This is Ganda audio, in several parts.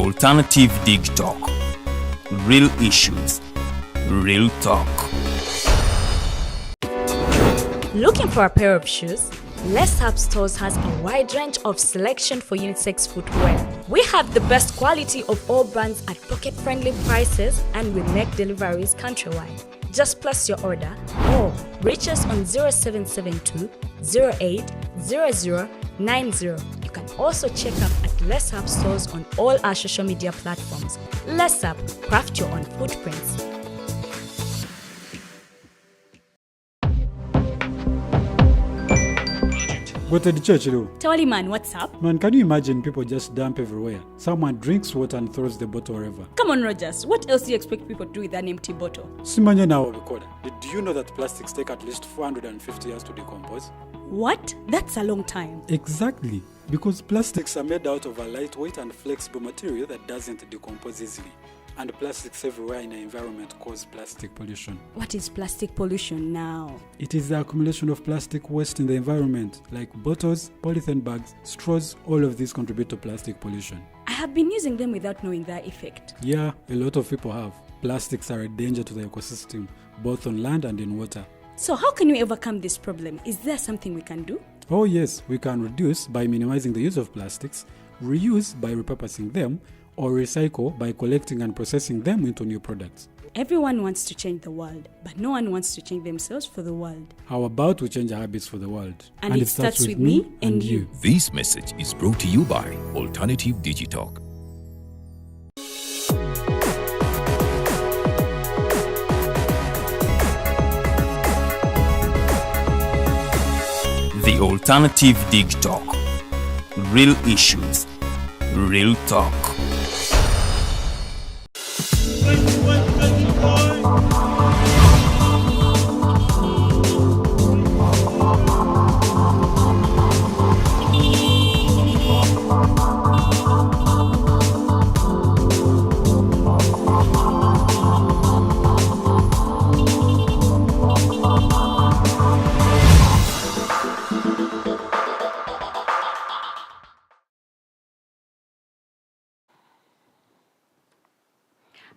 The Alternative Digitalk. Real issues, real talk. Looking for a pair of shoes? Let's Up Stores has a wide range of selection for unisex footwear. We have the best quality of all brands at pocket-friendly prices, and we make deliveries countrywide. Just place your order or reach us on 0772 08 0090. You can also check up at Let's Up Stores on all our social media platforms. Let's Up, craft your own footprints. Go to the church, though. Tawali man, what's up? Man, can you imagine people just dump everywhere? Someone drinks water and throws the bottle wherever. Come on, Rogers. What else do you expect people to do with an empty bottle? Simanya now, did you know that plastics take at least 450 years to decompose? What? That's a long time. Exactly. Because plastics are made out of a lightweight and flexible material that doesn't decompose easily. And plastics everywhere in the environment cause plastic pollution. What is plastic pollution now? It is the accumulation of plastic waste in the environment, like bottles, polythene bags, straws. All of these contribute to plastic pollution. I have been using them without knowing their effect. Yeah, a lot of people have. Plastics are a danger to the ecosystem, both on land and in water. So how can we overcome this problem? Is there something we can do? Oh yes, we can reduce by minimizing the use of plastics, reuse by repurposing them, or recycle by collecting and processing them into new products. Everyone wants to change the world, but no one wants to change themselves for the world. How about we change our habits for the world? And it starts with me and you. This message is brought to you by Alternative Digitalk. The Alternative Digitalk. Real issues, real talk.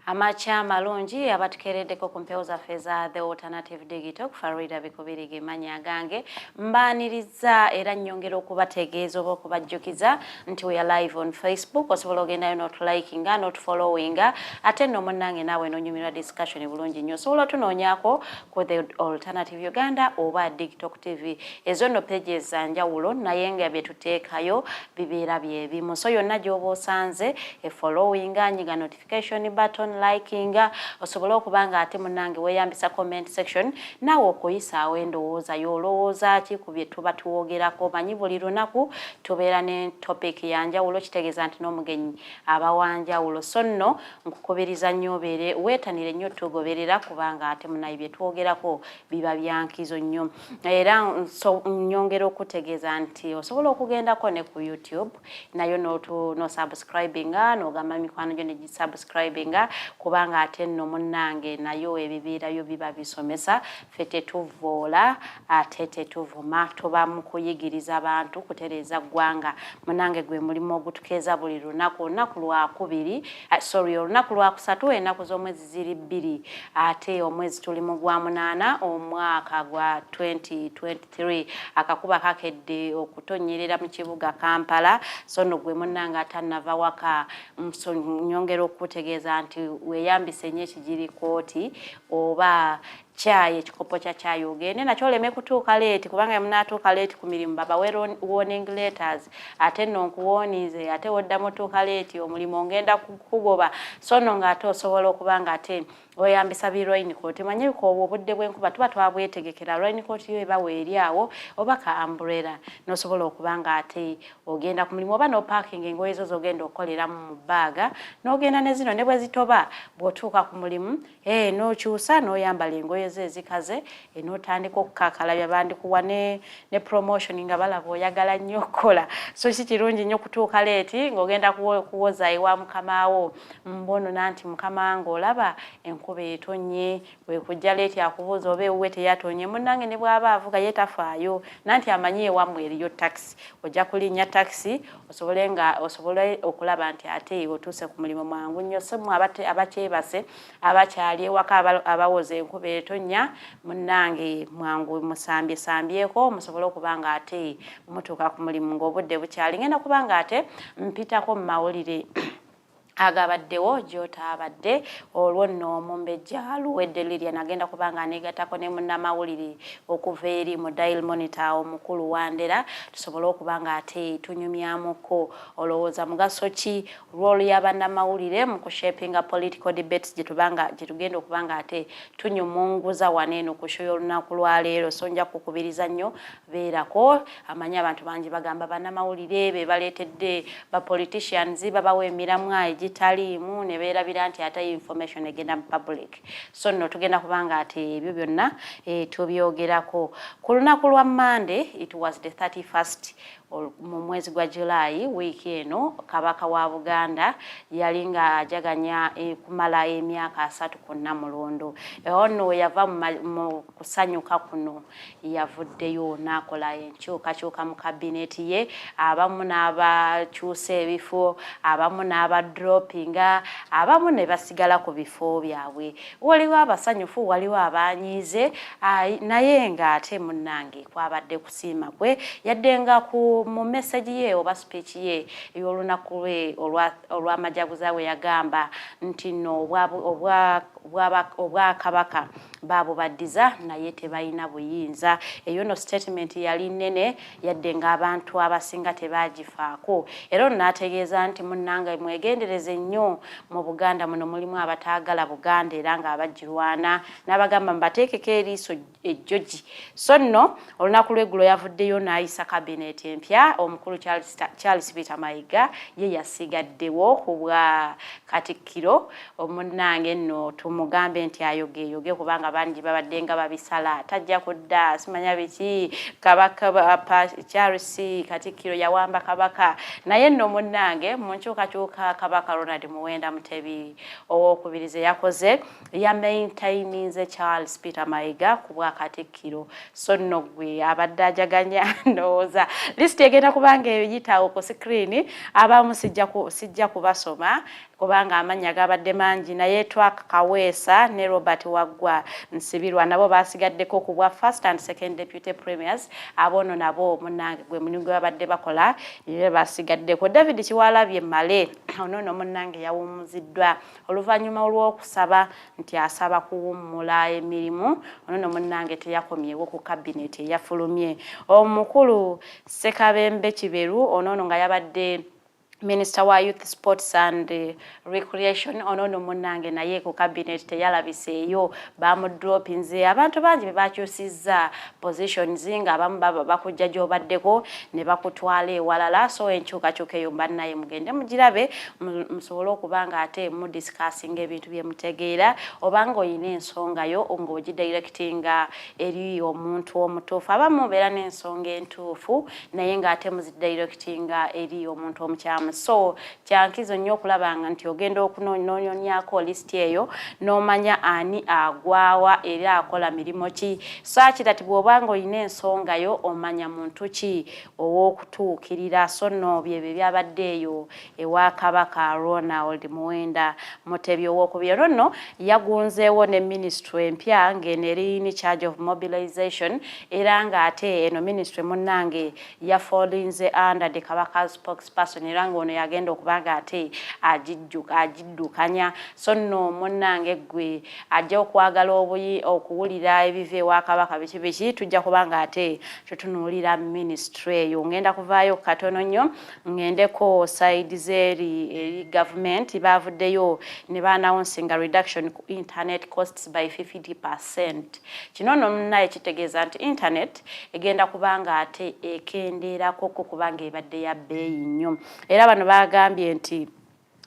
Amacha malungi abatukereddeko ku mpewo zaffe za The Alternative Digitalk Farida Bikubirige manya gange mbaniriza era nnyongera okubategeeza oba okubajjukiza nti we are live on Facebook osobola ogendayo not liking not following ate nno munnange naawe nonyumirwa discussion bulungi nnyo osobola otunoonyaako ku The Alternative Uganda oba Digitalk TV ezo nno pages za njawulo naye nga bye tuteekayo bibeera byebimu so yonna gy'oba osanze following nyiga notification button liking osobola okubanga ate munnange weeyambisa comment section naawe okuyisaawo endowooza y'olowooza ki ku bye tuba tuwogerako manyi buli lunaku tubeera ne topic yanjawulo kitegeeza nti n'omugenyi aba wanjawulo so nno nkukubiriza nnyo obeere weetanire nnyo tugoberera kubanga ate munnaye bye twogerako biba byankizo nnyo era nnyongera okutegeeza nti osobola okugendako ne ku YouTube nayo no subscribinga n'ogamba mikwano gyo ne gisubscribinga kubanga ate nno munnange nayo ebibiirayo biba bisomesa ffe tetuvoola ate tetuvuma tuba mu kuyigiriza abantu kutereeza ggwanga munnange gwe mulimu ogutukeeza buli lunaku olunaku lwakubiri olunaku lwakusatu ennaku z'omwezi ziri bbiri ate omwezi tuli mu gwa munaana omwaka gwa 2023 akakuba kakedde okutonyerera mu kibuga Kampala so nno gwe munnange atannava waka nnyongera okutegeeza nti weeyambise nnyo ekigiri kooti oba chai ekikopo kya chai ogende nakyo oleme kutuuka leeti kubanga munaatuuka leeti ku mirimu baba warning letters ate nno nkuwoonize ate woddamu tuuka leeti omulimu ogenda kugoba so nno ng'ate osobola okubanga ate oyambisa bi raincoat manyi ko obudde bw'enkuba tuba twabwetegekera raincoat yo eba weeri awo oba ka umbrella n'osobola okubanga ate ogenda ku mulimu oba no parking engoye zo zogenda okukolera mu baaga n'ogenda ne zino ne bwe zitoba bw'otuuka ku mulimu n'okyusa n'oyambala engoye ezo ezikaze enotandika okukakalabya bandikuwa ne promotion nga balaba oyagala nnyo okukola so si kirungi nnyo kutuuka leeti ng'ogenda kuwoza ewa mukamaawo mbono nanti mukama wange olaba enkuba etonnye bwe kujja leeti akubuuza oba ewuwe teyatonye munnange ne bw'aba avuga ye tafaayo nanti amanyi ewammwe eriyo taxi ojja kulinnya taxi osobole okulaba nti ate otuuse ku mulimu mangu nnyo so mmwe abakyebase abakyali ewaka abawoza enkuba etonnya munnange mwangu musambyeko musobole okuba nga ate mutuuka ku mulimu ng'obudde bukyali ngenda kuba nga ate mpitako mu mawulire agabaddewo gy'otaabadde olwo nno omumbejja luwedde Lilian agenda kuba nga aneegattako ne munnamawulire okuva eri mu dial monitor omukulu Wandera tusobole okuba nga ate tunyumyamuko olowooza mugaso ki role y'abannamawulire mu kushapinga political debates gye tugenda okuba nga ate tunyumunguza waneeno ku show y'olunaku lwaleero so nja kukubiriza nnyo beerako amanyi abantu bangi bagamba bannamawulire be baleetedde ba politicians babawa emiramwa talimu ne beerabira nti ate information egenda mu public so nno tugenda kubanga ate ebyo byonna tubyogerako ku lunaku lwa Monday it was the 31st mu mwezi gwa July wiiki eno kabaka wa Buganda yali nga ajaganya kumala emyaka 3 ku Namulondo ono yava mu kusanyuka kuno yavuddeyo n'akola enkyukakyuka mu kabineti ye abamu n'abakyusa ebifo abamu n'abadropinga abamu ne basigala ku bifo byabwe waliwo abasanyufu waliwo abanyiize naye ng'ate munnange kwabadde kusiima kwe yaddenga mu message ye oba speech ye ey'olunaku lwe olw'amajaguza we yagamba nti no obwakabaka babubaddiza naye tebalina buyinza eyo no statement yali nnene yadde ng'abantu abasinga tebagifaako era n'ategeeza nti munnange mwegendereze nnyo mu Buganda muno mulimu abataagala Buganda era ng'abagirwana n'abagamba mbateekeko eriiso ejjogi so nno olunaku lw'eggulo yavuddeyo n'ayisa kabineti empya omukulu Charles Peter Mayiga ye yasigaddewo ku bwa Katikkiro omunnange nno tumugambe nti ayogeyoge kubanga bangi babadde nga babisala tajja kudda simanya biki kabaka Charles Katikkiro yawamba kabaka naye nno munnange mu nkyukakyuka kabaka Ronald Muwenda Mutebi ow'okubiriza yakoze ya maintaininze Charles Peter Mayiga ku bwa Katikkiro so nno gwe abadde ajaganya ndowooza list egenda kubanga eyitawo ku screen abamu sijja kubasoma kubanga amanya gabadde mangi naye twakaweesa ne Robert Waggwa Nsibirwa nabo basigaddeko ku bwa first and second deputy premiers abono nabo munnange gwe munyugo abadde bakola ye basigaddeko David Kiwalabye Male ono munnange yawumuziddwa oluvannyuma olw'okusaba nti asaba kuwummula emirimu ono munnange teyakomyewo ku cabinet eyafulumye omukulu Sekabembe Kiberu ono nga yabadde Minister wa Youth Sports and Recreation ono munnange naye ku cabinet teyalabiseeyo bamudropinze abantu bangi bebakyusizza positions nga abamu bakujja gy'obaddeko ne bakutwala ewalala so enkyukakyuka eyo mba naye mugende mugirabe musobole okuba nga ate mu discussing ebintu bye mutegeera obanga oyina ensongayo ng'ogidirectinga eri omuntu omutuufu abamu beera n'ensonga entuufu naye ng'ate muzidirectinga eri omuntu omukyamu so kyankizo nnyo okulabanga nti ogenda okunoonyako listi eyo n'omanya ani agwawa era akola mirimo ki saakira ti bw'obanga olina ensongayo omanya muntu ki ow'okutuukirira so nno byebyo byabaddeeyo ewa kabaka Ronald Muwenda Mutebi ow'okubiri nno yagunzeewo ne ministry empya ng'eno eri in charge of mobilization era ng'ate eno ministry munnange yafolinze under the kabaka spokesperson era ono yagenda okubanga ate agiddukanya so nno munnange gwe ajja okwagala okuwulira ebiva ewa kabaka biki tujja kubanga ate tutunuulira ministry eyo ngenda kuvaayo katono nnyo ngendeko sides eri government bavuddeyo ne baannouncing reduction ku internet costs by 50%. Kino nno naye kitegeeza nti internet egenda kubanga ate ekendeerako kubanga ebadde ya bbeeyi nnyo era bano bagambye nti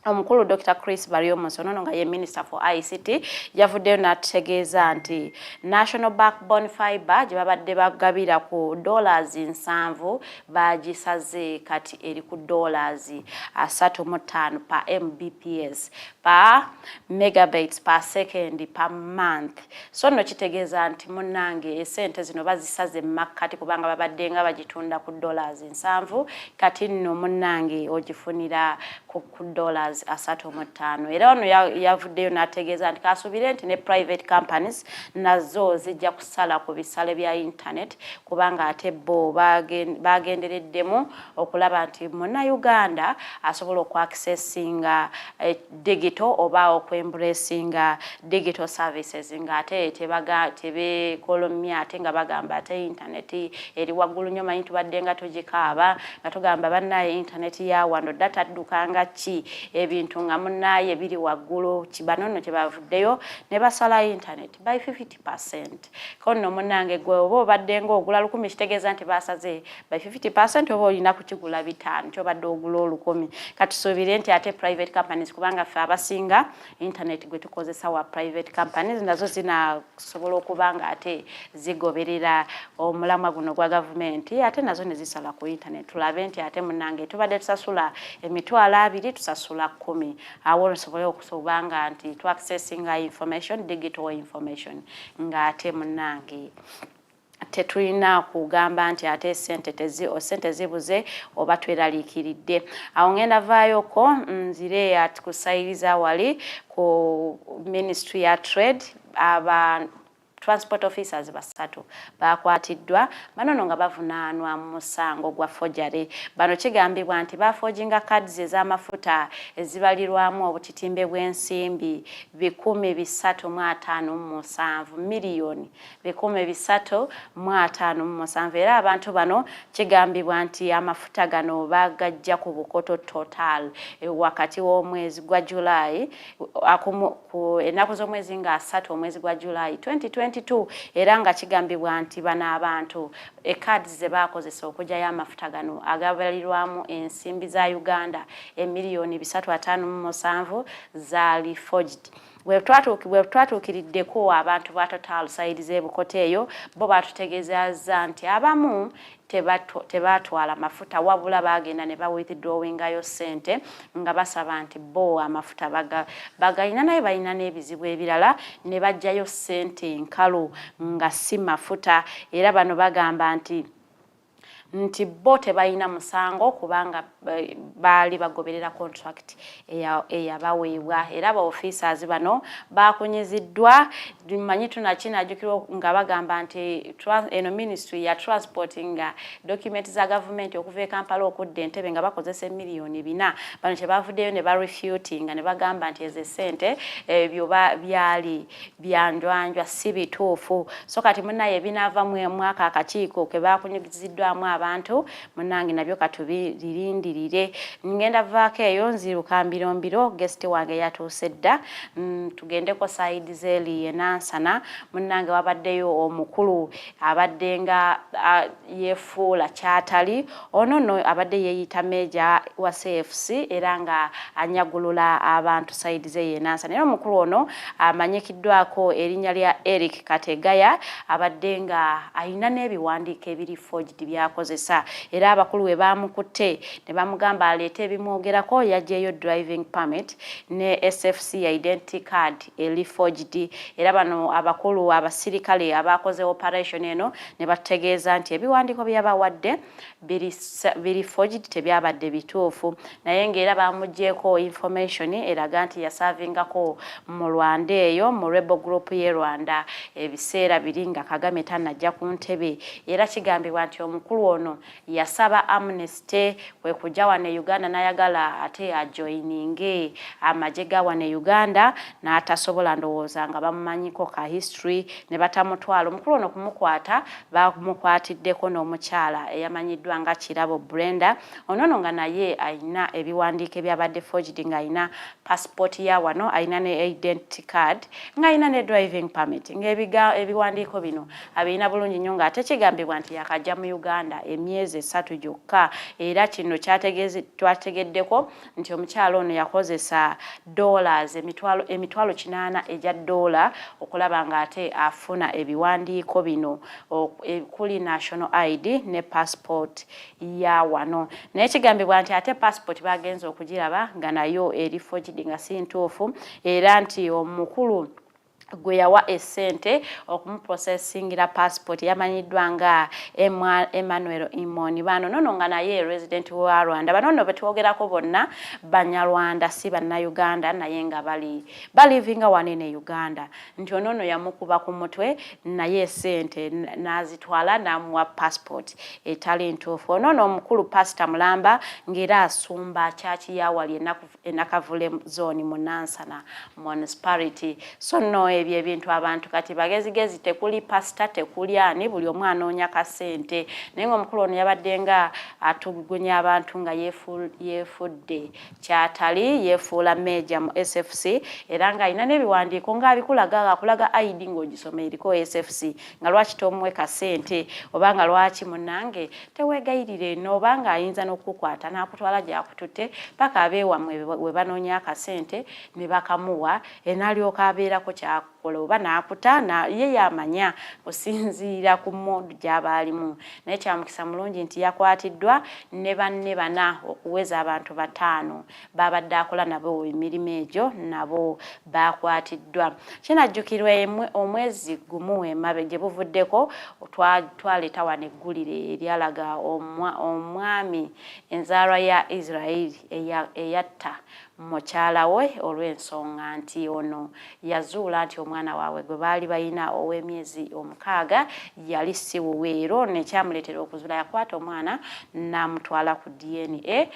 omukulu Dr. Chris Baryomunsi ono nga ye Minister for ICT yavuddeyo n'ategeeza nti National Backbone Fiber gye babadde bagabira ku $7 bagisaze kati eri ku $35 per Mbps per megabytes per second per month. So no kitegeeza nti munnange esente zino bazisaze makati kubanga babadde nga bagitunda ku $7 kati nno munnange ogifunira ku $35. Era ono yavuddeyo n'ategeeza nti kasubire nti ne private companies nazo zijja kusala ku bisale bya internet kubanga ate bo bagendereddemu okulaba nti Munnayuganda asobola okwaccessinga digital oba okwembracinga digital services nga ate tebekolomya ate nga bagamba ate internet eri waggulu nnyo manyi tubadde nga tugikaaba nga tugamba bannaye internet ya wano data ddukanga ki ebintu nga munnaye biri waggulu kibanono kye bavuddeyo ne basala internet by 50%. Kono munnange gwe oba obadde nga ogula 10 kitegeeza nti basaze by 50% oba olina kukigula 5 kyobadde ogula 10. Kati tusuubire nti ate private companies kubanga ffe abasinga internet gwe tukozesa wa private companies nazo zinasobola okubanga ate zigoberera omulamwa guno gwa gavumenti ate nazo ne zisala ku internet. Tulabe nti ate munnange tubadde tusasula $2 tusasula 10 awo nsobola okusobanga nti tu accessinga information digital information nga ate munnange tetulina kugamba nti ate sente zibuze oba tweraliikiridde. Awo ngenda vaayoko nzire atikusayiriza wali ku Ministry ya Trade aba transport officers basatu bakwatiddwa banono nga bavunaanwa mu musango gwa forgery. Bano kigambibwa nti baforginga cards ez'amafuta ezibalirwamu obutitimbe bw'ensimbi 357 miliyoni 357 era abantu bano kigambibwa nti amafuta gano bagajja ku bukoto total wakati w'omwezi gwa July ku ennaku z'omwezi nga 3 omwezi gwa July 2022 era nga kigambibwa nti bana abantu cards ze bakozesa okujjayo amafuta gano agabalirwamu ensimbi za Uganda emiliyoni 357 zaali forged. Bwetwatuukiriddeko abantu ba Total side z'ebukoto eyo bo batutegeeza nti abamu tebatwala mafuta wabula bagenda ne bawithdrawingayo sente nga basaba nti bo amafuta bagayina naye balina n'ebizibu ebirala ne bajjayo sente nkalu nga si mafuta era bano bagamba nti bo tebalina musango kubanga baali bagoberera contract eyabaweebwa era ba officers bano bakunyiziddwa. Manyi tunakinajjukirwa nga bagamba nti eno ministry ya transporting documents za government okuva e Kampala okudda Entebbe nga bakozesa miliyoni 4. Bano kyebavuddeyo ne barefuting ne bagamba nti eze sente ebyo byali byanjwanjwa si bituufu. So kati munnaye binaava mu mwaka akakiiko ke bakunyiziddwamu abantu munnange nabyo katubiririndirire. Ngenda vaako eyo nziruka mbirombiro guest wange yatuuse dda tugendeko side zeli Yenansana munnange wabaddeyo omukulu abadde nga yefuula kyatali ono abadde yeeyita meja wa CFC era nga anyagulula abantu side ze Yenansana. Era omukulu ono amanyikiddwako erinnya lya Eric Kategaya abadde nga alina n'ebiwandiiko ebiri forged byakozesa era abakulu we bamukutte ne bamugamba aleete ebimwogerako yajjeyo driving permit ne SFC identity card eri forged era bano abakulu abasirikale abakoze operation eno ne bategeeza nti ebiwandiiko byabawadde biri forged tebyabadde bituufu naye ng'era bamugjeeko information eraga nti yasavingako mu Rwanda eyo mu rebel group ye Rwanda ebiseera biri nga Kagame tanajja ku ntebe era kigambibwa nti omukulu ono yasaba amnesty kwe kujja wane Uganda n'ayagala ate ajoininge amagye ga wane Uganda n'atasobola ndowooza nga bamumanyiko ka history ne batamutwala. Omukulu ono kumukwata bamukwatiddeko n'omukyala eyamanyiddwa nga Kirabo Brenda ono nga naye ayina ebiwandiiko byabadde forged nga ayina passport ya wano ayina ne identity card nga ayina ne driving permit ng'ebiwandiiko bino abirina bulungi nnyo nga ate kigambibwa nti yakajja mu Uganda emyezi 3 gyokka era kino twategeddeko nti omukyala ono yakozesa dollars emitwalo 8 ejja dola okulaba nga ate afuna ebiwandiiko bino kuli national ID ne passport ya wano n'ekigambibwa nti ate passport bagenza okugiraba nga nayo eri forged nga si ntuufu era nti omukulu gwe yawa essente okumuprocessingira passport yamanyiddwa nga Emmanuel Imoni bano nono nga naye resident wa Rwanda bano betwogerako bonna Banyarwanda si Bannayuganda naye nga balivinga wanene Uganda nti onono yamukuba ku mutwe naye essente nazitwala namuwa passport etali ntuufu onono omukulu Pastor Mulamba ngera asumba chachi yawali enakavule zone mu Nansana municipality so no ebyo ebintu abantu kati bagezigezi tekuli pasta tekuli ani buli omwana anoonya kasente naye omukulu ono yabadde nga atugunya abantu nga yefudde kyatali yefuula meja mu SFC era nga ina n'ebiwandiiko nga abikulaga akulaga ID ng'ogisoma eriko SFC nga lwaki tomwe kasente obanga lwaki munange teweegayirire no obanga ayinza n'okukwata n'akutwala gy'akututte paka abeewamwe we banoonya kasente ne bakamuwa enalyoka abeerako kyakola oba n'akutana ye yamanya osinziira ku mmodu gy'abaalimu naye kyamukisa mulungi nti yakwatiddwa ne banne bana okuweza abantu 5 babadde akola nabo emirimu egyo nabo bakwatiddwa kinajjukirwa omwezi gumu emabe gye buvuddeko twaleeta wano eggulire eryalaga omwami enzaalwa ya Israel eyatta mukyala we olw'ensonga nti ono yazuula nti omwana waabwe gwe baali bayina ow'emyezi 6 yali siwuweero nekyamuleetera okuzuula yakwata omwana n'amutwala ku DNA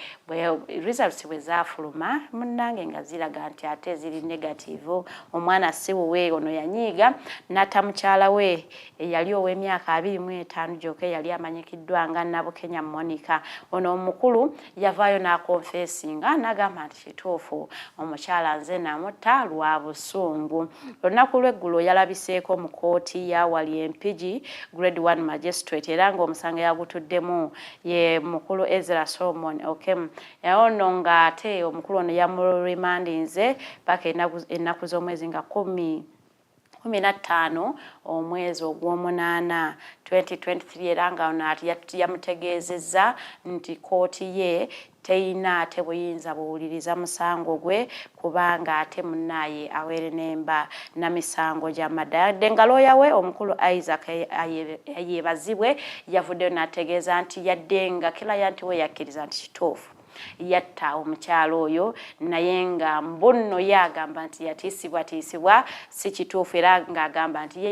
results bwe zaafuluma munnange nga ziraga nti ate ziri negative omwana siwuwe ono yanyiiga n'atta mukyala we eyali ow'emyaka 25 gyokka yali amanyikiddwa nga Nabukenya Monica ono omukulu yavaayo n'akonfesinga n'agamba nti kituufu omukyala nze namutta lwa busungu olunaku lw'eggulo yalabiseeko mu kooti ya wali Mpigi grade 1 magistrate era ng'omusango yagutuddemu ye mukulu Ezra Solomon Okem ono nga ate omukulu ono yamuremandinze paka ennaku z'omwezi nga 15 omwezi ogw'omunaana 2023 era nga ono yamutegeezezza nti kooti ye teina ate buyinza buwuliriza musango gwe kubanga ate munnaye awere nemba na misango gya madde nga looya we omukulu Isaac ayebazibwe yavuddeyo n'ategeeza nti yaddenga kilayanti we yakkiriza nti kituufu yatta omukyalo oyo naye nga mbonno yagamba nti yatiisibwa si kituufu era ng'agamba nti ye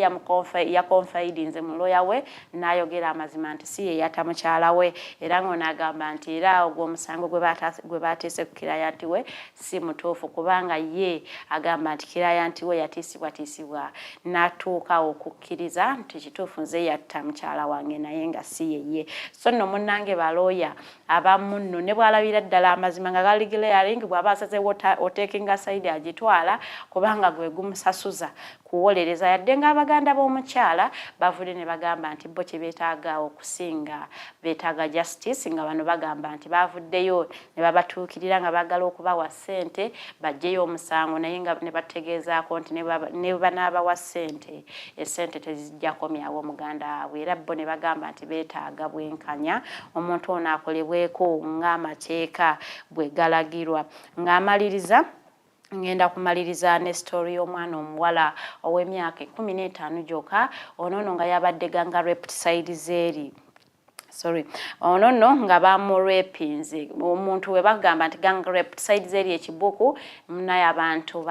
yakonfidinze mu looya we n'ayogera amazima nti si ye yatta mukyala we era ng'ono agamba nti era ogw'omusango gwe bateese ku kilayanti we si mutuufu kubanga ye agamba nti kilayanti we yatiisibwa n'atuuka okukkiriza nti kituufu nze yatta mukyala wange naye nga si ye so nno munnange balooya abamu nno ne bw'alabira ddala amazima nga gali glaring bw'aba asazeewo oteekinga sayidi agitwala kubanga gwe gumusasuza kuwolereza yadde nga abaganda b'omukyala bavudde ne bagamba nti bo kye beetaaga okusinga beetaaga justice nga bano bagamba nti bavuddeyo ne babatuukirira nga baagala okubawa ssente baggyeyo omusango naye nga ne bategeezaako nti ne banaabawa ssente essente tezijja komyawo omuganda waabwe era bo ne bagamba nti beetaaga bwenkanya omuntu ono akolebweko ng'amateeka bwe galagirwa ng'amaliriza ngenda kumaliriza ne story y'omwana omuwala ow'emyaka 15 gyokka ono nga yabadde ganga raped side zeri ono nga bamurepinze omuntu we bagamba nti gang rape side zeri ekibuku naye abantu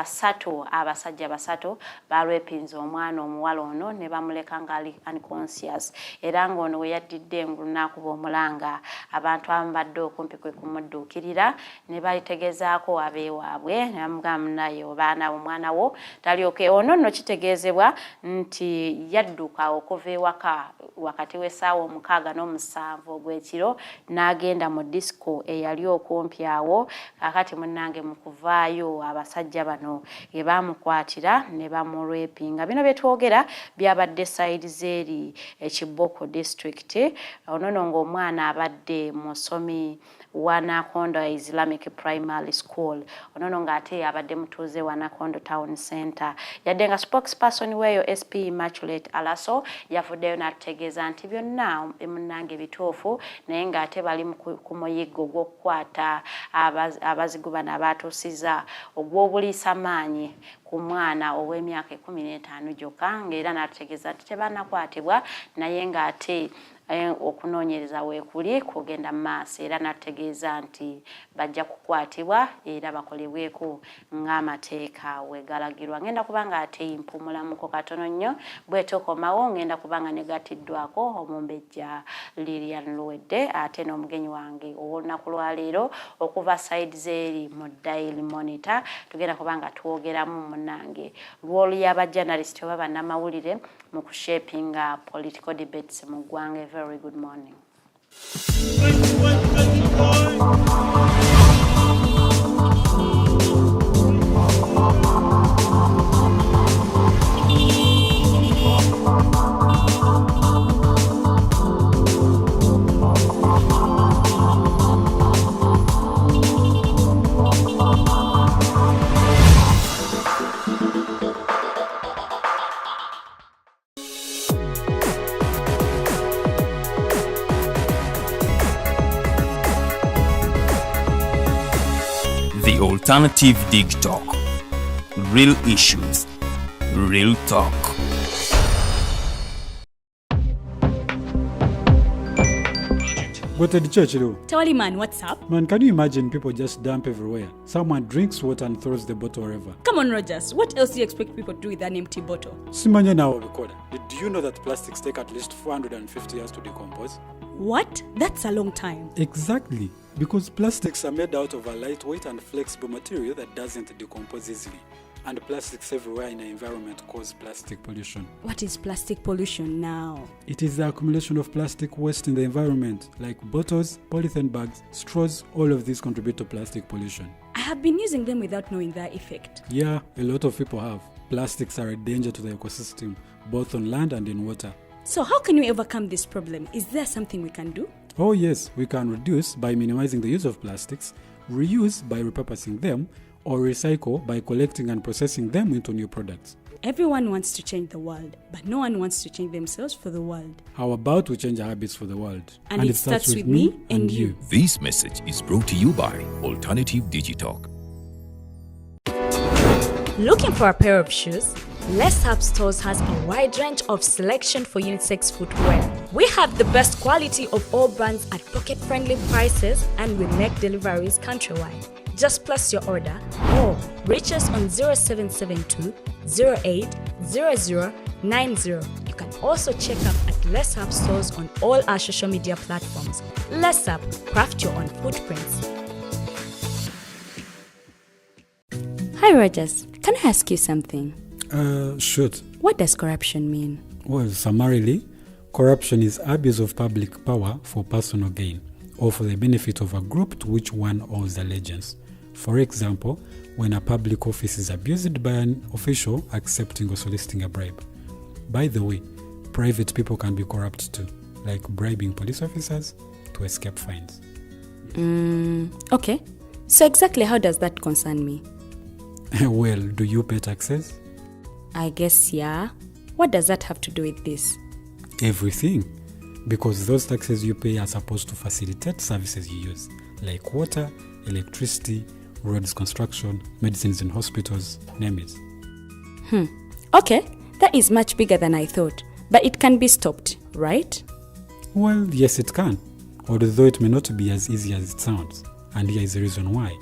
abasajja basatu barepinze omwana omuwala ono ne bamuleka nga ali unconscious era ng'ono we yaddidde ngulunakuba omulanga abantu abambadde okumpi kwe kumudduukirira ne bayitegezaako abeewaabwe ne bamugamba naye obaana omwana wo talyoke ono nno kitegeezebwa nti yadduka okuva ewaka wakati w'essaawa 6 n'omusanvu 7 ogw'ekiro n'agenda mu disco eyali okumpi awo. Kakati munnange mu kuvaayo abasajja bano ge baamukwatira ne bamurepinga. Bino bye twogera byabadde side zeri Kiboko district. Ono ng'omwana abadde musomi wa Nakondo Islamic Primary School. Ono ng'ate abadde mutuuze wa Nakondo Town Center. Yadde nga spokesperson weeyo SP Immaculate Alaso yafuddeyo n'ategeeza nti byonna munnange bituufu naye ng'ate bali ku muyiggo gw'okukwata abazigu bano abaatuusiza ogw'obuliisa maanyi ku mwana ow'emyaka 15 gyokka, ng'era n'ategeeza nti tebanakwatibwa naye ng'ate okunoonyereza weekuli kugenda mu maaso, era n'ategeeza nti bajja kukwatibwa era bakolebweko ng'amateeka weegalagirwa. Ngenda kubanga ate mpumulamuko katono nnyo bwetokomawo, ngenda kubanga negatiddwako Omumbejja Lilian Luwedde ate n'omugenyi wange ow'olunaku lwaleero okuva side zeri mu Daily Monitor. Tugenda kubanga twogeramu munnange lwolu y'abajournalist oba bannamawulire mu kushapinga political debates mu ggwanga. Very good morning. The Alternative Digitalk. Real issues, real talk. What did church do? Tawali man, what's up? Man, can you imagine people just dump everywhere? Someone drinks water and throws the bottle wherever. Come on, Rogers. What else do you expect people to do with an empty bottle? Simanye now, recorder. Did you know that plastics take at least 450 years to decompose? What? That's a long time. Exactly. Because plastics are made out of a lightweight and flexible material that doesn't decompose easily. And plastics everywhere in the environment cause plastic pollution. What is plastic pollution now? It is the accumulation of plastic waste in the environment, like bottles, polythene bags, straws. All of these contribute to plastic pollution. I have been using them without knowing their effect. Yeah, a lot of people have. Plastics are a danger to the ecosystem, both on land and in water. So how can we overcome this problem? Is there something we can do? Oh yes, we can reduce by minimizing the use of plastics, reuse by repurposing them, or recycle by collecting and processing them into new products. Everyone wants to change the world, but no one wants to change themselves for the world. How about we change our habits for the world? And it starts with me and you. This message is brought to you by Alternative Digitalk. Looking for a pair of shoes? Let's Up Stores has a wide range of selection for unisex footwear. We have the best quality of all brands at pocket-friendly prices and we make deliveries countrywide. Just place your order or reach us on 0772 08 0090. You can also check up at Let's Up Stores on all our social media platforms. Let's Up, craft your own footprints. Hi Rogers, can I ask you something? Shoot. What does corruption mean? Well, summarily, corruption is abuse of public power for personal gain or for the benefit of a group to which one owes allegiance. For example, when a public office is abused by an official accepting or soliciting a bribe. By the way, private people can be corrupt too, like bribing police officers to escape fines. Okay. So exactly how does that concern me? Well, do you pay taxes? I guess yeah. What does that have to do with this? Everything. Because those taxes you pay are supposed to facilitate services you use, like water, electricity, roads construction, medicines in hospitals, name it. Okay, that is much bigger than I thought. But it can be stopped, right? Well, yes it can, although it may not be as easy as it sounds. And here is the reason why.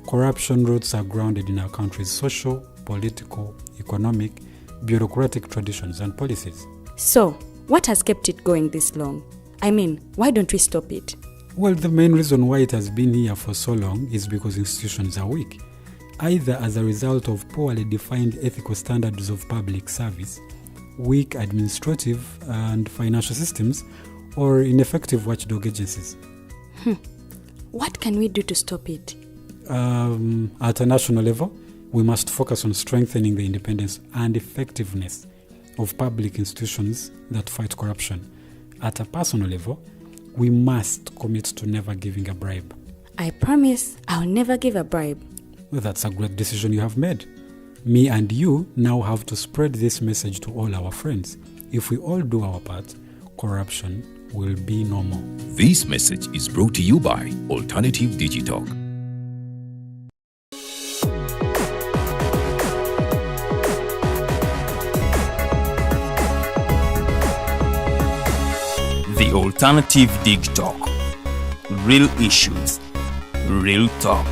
Corruption roots are grounded in our country's social, political, economic, bureaucratic traditions and policies. So, what has kept it going this long? I mean, why don't we stop it? Well, the main reason why it has been here for so long is because institutions are weak, either as a result of poorly defined ethical standards of public service, weak administrative and financial systems, or ineffective watchdog agencies. What can we do to stop it? At a national level, we must focus on strengthening the independence and effectiveness of public institutions that fight corruption. At a personal level, we must commit to never giving a bribe. I promise I'll never give a bribe. Well, that's a great decision you have made. Me and you now have to spread this message to all our friends. If we all do our part, corruption will be no more. This message is brought to you by Alternative Digitalk. The Alternative Digitalk. Real issues, real talk.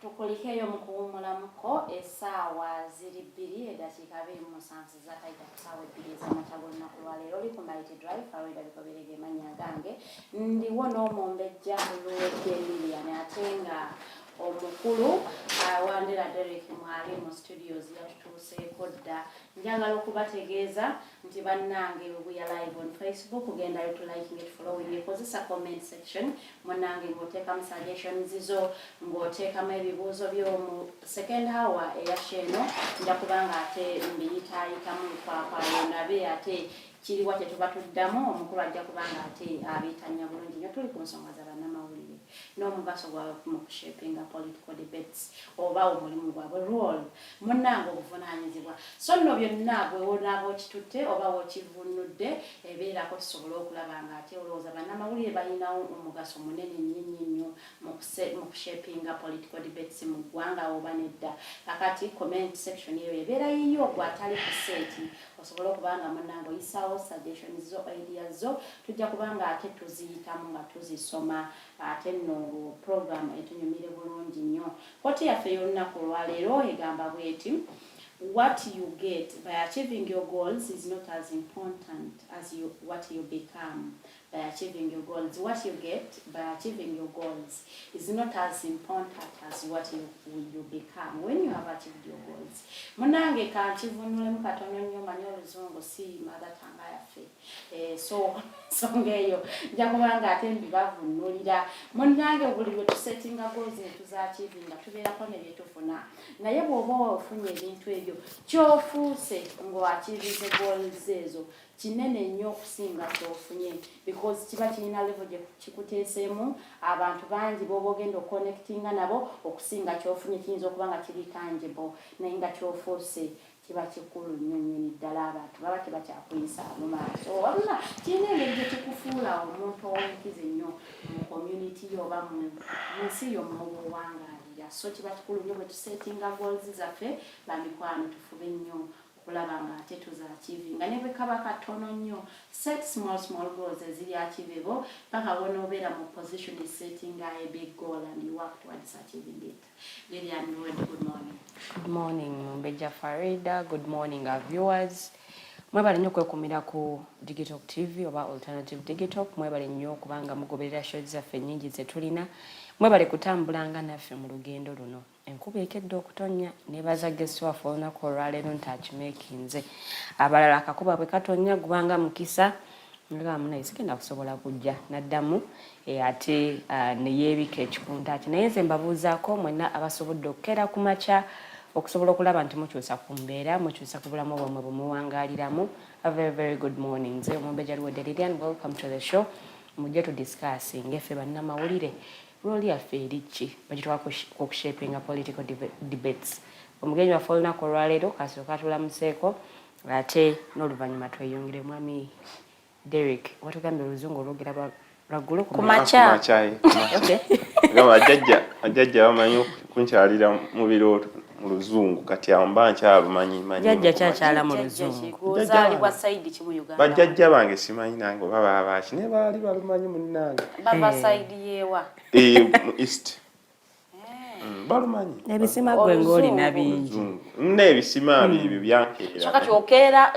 Tukulikeyo mu kuwumulamuko essaawa ziri 2:07 zakaita ku ssaawa 2 ez'amakya g'olunaku lwaleero oli ku Mighty Drive Farida Bikobirege mannya gange ndiwo n'omumbejja Luwedde Lilian ate nga omukulu Wandera Derrick mwali mu studios yatutuuseeko dda njagala okubategeeza nti bannange we are live on Facebook ugendayo to liking it following ekozesa comment section munange ng'oteekamu suggestions zo ng'oteekamu ebibuuzo by'omu second hour eyasheno nja kubanga ate mbiyitaayitamu lupaapaalo nabe ate kiriwa kye tuba tuddamu omukulu ajja kubanga ate abiitanya bulungi nnyo tuli ku nsonga za bannamawulire n'omugaso gwabwe mu kushapinga political debates oba omulimu gwabwe role munnange obuvunaanyizibwa so nno byonna bwe wonaaba okitutte oba wokivunudde ebeerako tusobole okulaba nga ate olowooza bannamawulire balinawo omugaso munene nnyo mu kushapinga political debates mu ggwanga oba nedda kakati comment section eyo ebeera yiyo gwatali ku seeti osobola okubanga munnange oyisaawo suggestions zo ideas zo tujja kubanga ate tuziyitamu nga tuzisoma ate nno program etunyumire bulungi nnyo koti yaffe y'olunaku olwaleero egamba bweti what you get by achieving your goals is not as important as what you become by achieving your goals. What you get by achieving your goals is not as important as what you become when you have achieved your goals. Munange kanchivunule mukatono nnyo manyi oluzungu si mother tongue yaffe. So songeyo njagubanga ate mbibavunulira munange buli lwe tusettinga goals ne tuzachievinga tubeerako ne byetufuna naye bw'oba ofunye ebintu ebyo kyofuuse ng'oachievise goals ezo kinene nnyo okusinga kyofunye because kiba kirina level gye kikuteeseemu abantu bangi b'oba ogenda oconnectinga nabo okusinga kyofunye kiyinza okuba nga kiri tangible naye nga kyofuuse kiba kikulu nnyo nnyini ddala abantu baba tebakyakuyisa mu maaso wabula kirina engeri gye kikufuula omuntu ow'enkizo ennyo mu community oba mu nsi yo mu buwangaalira so kiba kikulu nnyo bwe tusetinga goals zaffe bamikwano tufube nnyo okulaba nga ate tuzaachivinga ne bwe kaba katono nnyo set small goals eziri achievable paka wonoobeera mu position setting a big goal and you work towards achieving it. Lilian, good morning. Good morning, Mbeja Farida. Good morning, our viewers. Mwebale nnyo kwekumira ku Digitalk TV oba Alternative Digitalk. Mwebale nnyo kubanga mugoberera shows zaffe nnyingi ze tulina. Mwebale kutambulanga naffe mu lugendo luno. Enkuba ekedde okutonya nebaza guest waffe olunaku olwaleero ntakimeekinze. Abalala akakuba bwe katonya gubanga mukisa nga muna sigenda kusobola kujja naddamu ate neyeebika ekikunta ati naye nze mbabuuzaako mwenna abasobodde okukeera ku makya okusobola okulaba nti mukyusa ku mbeera mukyusa ku bulamu bwamwe bwemuvangaaliramu. A very good morning. Nze Omumbeja Luwedde Lilian, welcome to the show. Mujje tu discussing effe bannamawulire role yaffe eri ki bagitwala ku shaping a political debates. Omugenyi waffe olunaku olwaleero kasooka tulamuseeko ate n'oluvannyuma tweyongere mwami Derrick watugambye oluzungu olwogera lwaggulu ku makya. Okay. Gamba ajajja bamanyi kunkyalira mu birooto mu luzungu kati amba nkyalumanyi jjajja kyakyala mu luzungu ozaalibwa saidi ki mu Uganda bajjajja bange simanyi nange oba baabaki naye baali balumanyi munnange bava saidi yeewa mu east balumanyi ebisima gwe ng'olina bingi n'ebisima bibyo byankeera so kati okeera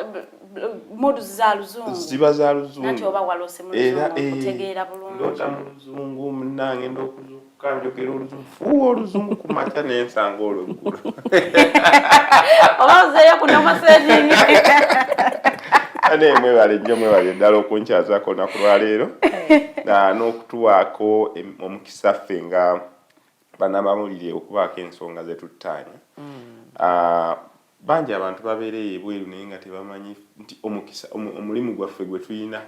modu za luzungu ziba za luzungu nati oba walose mu luzungu kutegeera bulungi ndota mu luzungu munnange ndokuzuuka njogera oluzungu fuuwa oluzungu ku makya n'ensanga olw'eggulu oba ozeeyo kunoma setingi ane mwebale nnyo mwebale ddala okunkyazaako olunaku lwaleero n'okutuwaako omukisa ffe nga bannamawulire okubaako ensonga ze tuttaanya bangi abantu babeereye ebweru naye nga tebamanyi nti omukisa omulimu gwaffe gwe tulina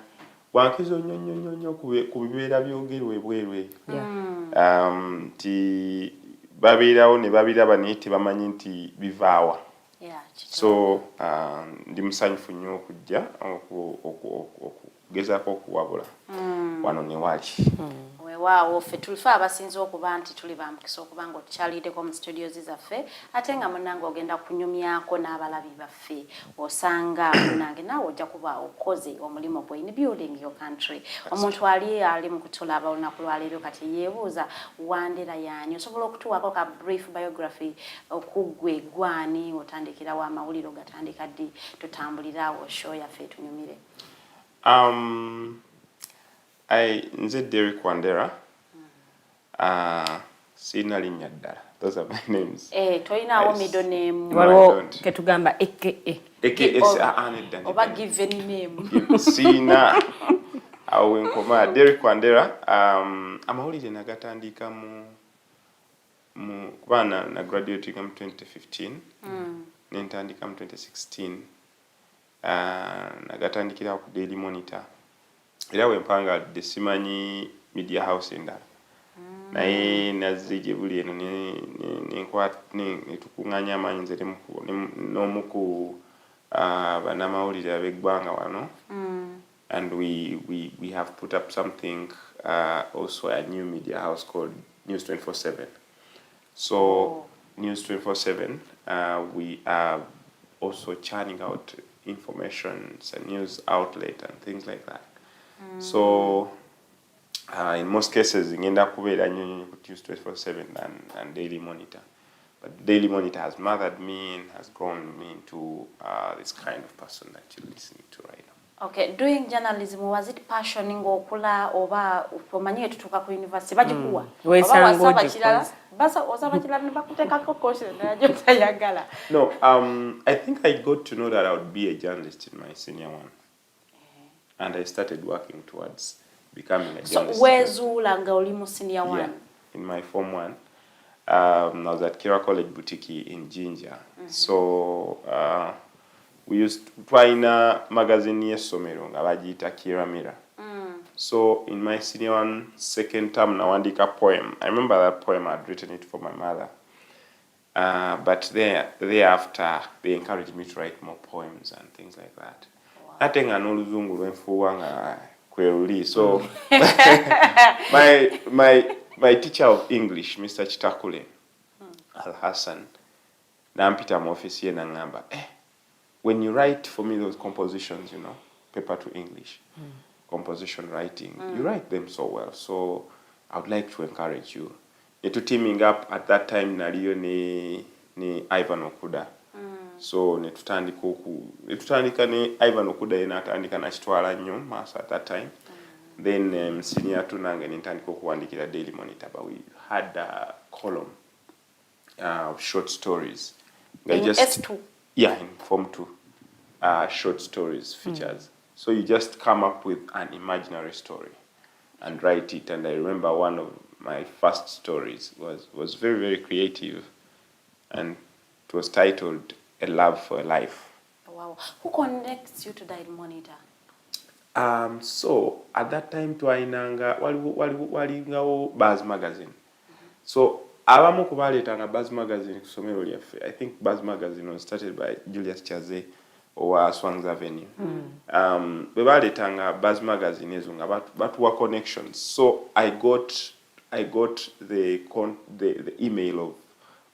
gwankizo nnyo ku bibeera byogerwa ebweru eyo nti babeerawo ne babiraba naye tebamanyi nti bivaawa so ndi musanyufu nnyo okujja okugezaako okuwabula wano ne wali weewaawo ffe tulife abasinze okuba nti tuli bamukisa okuba nga otukyaliddeko mu studios zaffe ate nga munnange ogenda kunyumyako n'abalabi baffe osanga munnange naawe ojja kuba okoze omulimu gwe in building your country omuntu ali mu kutulaba olunaku lwaleero kati yeebuuza Wandera yaani osobola okutuwako ka brief biography okuggwe gwani otandikirawo amawulire ogatandika ddi tutambulirawo show yaffe tunyumire nze Derrick Wandera sina linnya ddala those are my names toyinaawo middle name waliwo ketugamba oba given name sina awo wenkoma Derrick Wandera amawulire nagatandika kuba na graduating mu 2015 nentandika mu 2016 nagatandikira ku Daily Monitor era wempangalidde simanyi media house endala naye nazze gye buli eno netukuŋŋanya amaanyi nze n'omu ku bannamawulire ab'eggwanga wano and we have put up something also a new media house called News 24/7 so News 24/7 we are also churning out information, it's a news outlet and things like that. So in most cases ngenda kubeera nnyo ku News 24/7 and Daily Monitor, but Daily Monitor has mothered me and has grown me into this kind of person that you're listening to right now. Okay, doing journalism, was it passioning okula oba omanye tutuka ku university bagikuwa oba wasaba kirala basa osaba kirala ne bakuteekako course nayo tayagala? No, I think I got to know that I would be a journalist in my senior one. And I started working towards becoming a journalist. So wherezuula nga oli mu senior one? Yeah, in my form one. I was at Kira College Boutique in Jinja. So we used to try in a magazine y'essomero nga bagiyita Kira Mirror. So in my senior one, second term nawandika poem. I remember that poem, I had written it for my mother. But thereafter, they encouraged me to write more poems and things like that. Ate nga n'oluzungu lwenfuuwa nga kweruli. So my teacher of English, Mr. Chitakule, Al-Hassan, nampita mu office ye nangamba, when you write for me those compositions, you know, paper to English, composition writing, you write them so well. So I would like to encourage you. To teaming up at that time naliyo ni Ivan Okuda. So netutandika ne Ivan Okuda yena atandika na kitwala nnyo maaso at that time. Then senior tunange nintandika okuwandikira Daily Monitor, but we had a column of short stories. In S2? Yeah, in Form 2. Short stories, features. So you just come up with an imaginary story and write it. And I remember one of my first stories was very, very creative, and it was titled A Love for a Life. Wow. Who connects you to Daily Monitor? So at that time twainanga walingawo Buzz magazine. So abamu kubaleetanga Buzz magazine ku somero lyaffe. I think Buzz magazine was started by Julius Chaze owa Swangs Avenue. Bwe baleetanga Buzz magazine ezo nga batuwa connections. So I got the email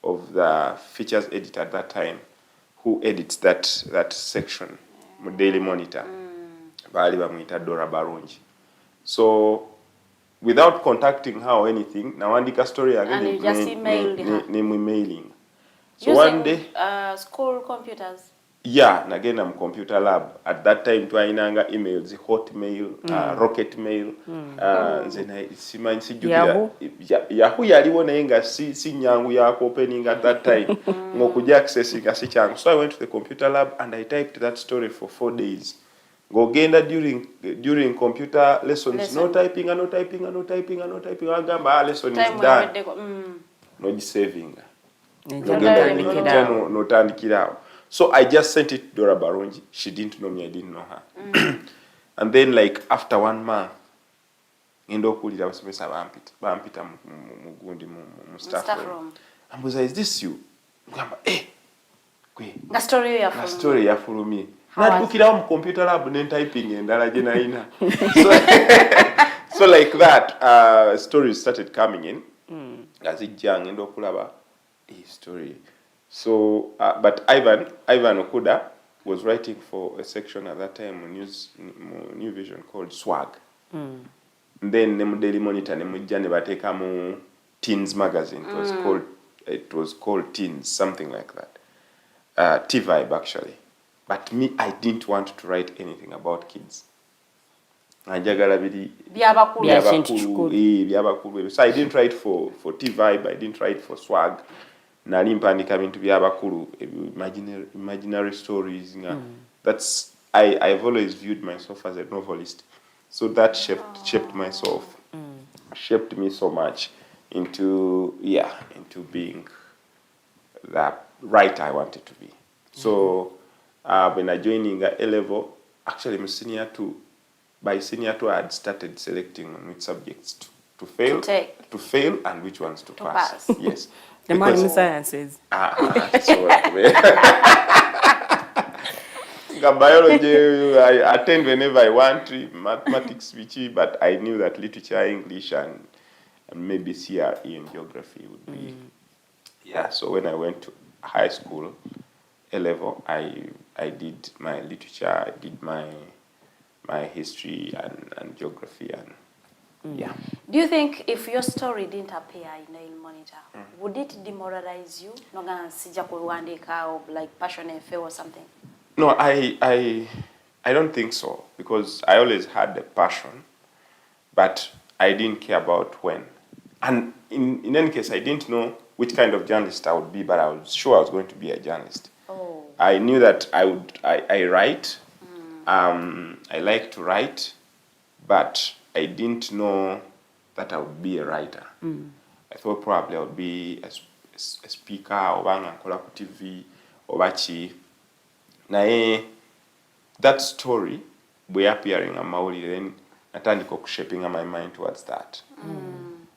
the features editor at that time who edits that section mu Daily Monitor. Baali bamuyita Dora Barungi. So without contacting her or anything, nawandika story yange And you just emailed her? emailing. So Using, one day, school computers? yeah, nagenda mu computer lab. At that time twalinanga emails, Hotmail, Rocket Mail, nze simanyi sijjukira. Yahoo yaliwo naye nga si nyangu ya opening at that time. Ng'okujja accessing si kyangu. So I went to the computer lab and I typed that story for 4 days. Ng'ogenda during computer lessons, no typing. Agamba lesson is done. No saving. No tandikirawo. So I just sent it to Dora Barungi. She didn't know me, I didn't know her. And then like after 1 month, ngenda okuwulira abasomesa bampita mu gundi mu staff room. Ambuza, is this you? Ngamba, kwe. Nga story yafulumye. Naddukirawo mu computer lab ne typing endala gye nalina. So like that, stories started coming in. Nga zijja ngenda okulaba story. So, but Ivan Okuda was writing for a section at that time on New Vision called Swag. And then nemu Daily Monitor nemujja ne bateekamu Teens magazine. It was called Teens, something like that. T-Vibe actually. But me, I didn't want to write anything about kids. Anjagala biri byabakulu. So I didn't write for T-Vibe, I didn't write for Swag. Nali mpandika bintu byabakulu, imaginary stories. That's I've always viewed myself as a novelist, so that shaped myself, shaped me so much into being the writer I wanted to be. So when I joined A level, actually by senior 2 I had started selecting on which subjects to fail, and which ones to pass. Yes. The man in sciences. Biology, I attend whenever I want, mathematics, but I knew that literature, English, and maybe CRE and geography would be. Yeah, so when I went to high school, A level, I did my literature, I did my history and geography and. Yeah. Do you think if your story didn't appear in Daily Monitor, would it demoralize you? Like passion or something? No, I don't think so, because I always had the passion, but I didn't care about when. And in any case, I didn't know which kind of journalist I would be, but I was sure I was going to be a journalist. Oh. I knew that I write. I like to write, but I didn't know that I would be a writer. I thought probably I would be a speaker, or nkola ku TV, or bachi. Naye that story we appearing on mawulire, then natandika shaping my mind towards that.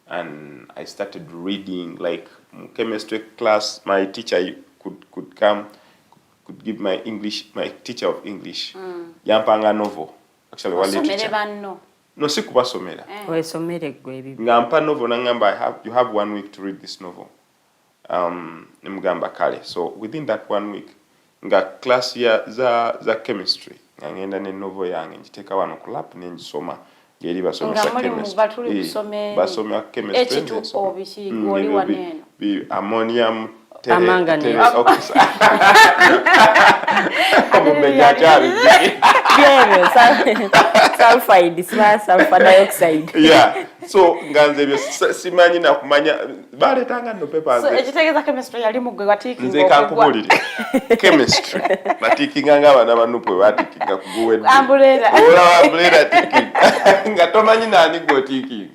And I started reading, like chemistry class, my teacher could come, could give my teacher of English, yampanga novel. Actually, one literature. No, sikubasomera. Ngampa novel nangamba, you have 1 week to read this novel. Mgamba kale. So within that 1 week, nga class ya za chemistry. Ngenda ne novel yange njiteka wano ku lap ne njisoma. Yeri basoma chemistry. Basoma chemistry. Ammonium sulfide, sulfur dioxide. Yeah. So nganze simanyi na kumanya baletanga no papers. So ekitegeza chemistry yali mugwe watiki nze kankubulire. Chemistry batikinga ngabana banupwe batikinga kuguwedde. Ambulera. Ola ambulera tiki. Nga tomanyi nani gotiki.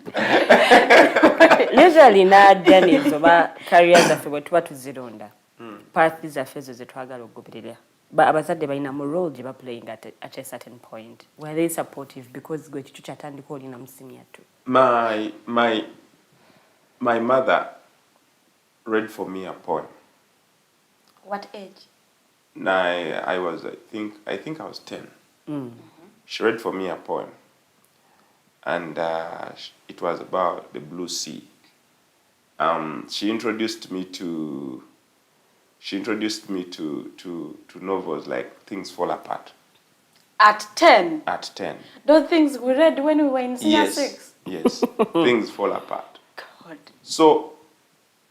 Usually na journeys oba careers zaffe bwe tuba tuzironda. Path zaffe zo zetwagala okugoberera. But abazadde balina mu role gye playing at a certain point. Were they supportive because gwe kitu kyatandika olina musimya tu? My mother read for me a poem. What age? I think I was 10. She read for me a poem, and it was about the blue sea. she introduced me to novels like Things Fall Apart. At 10? At 10. Those things we read when we were in senior Yes, 6? yes. Things Fall Apart. God. So,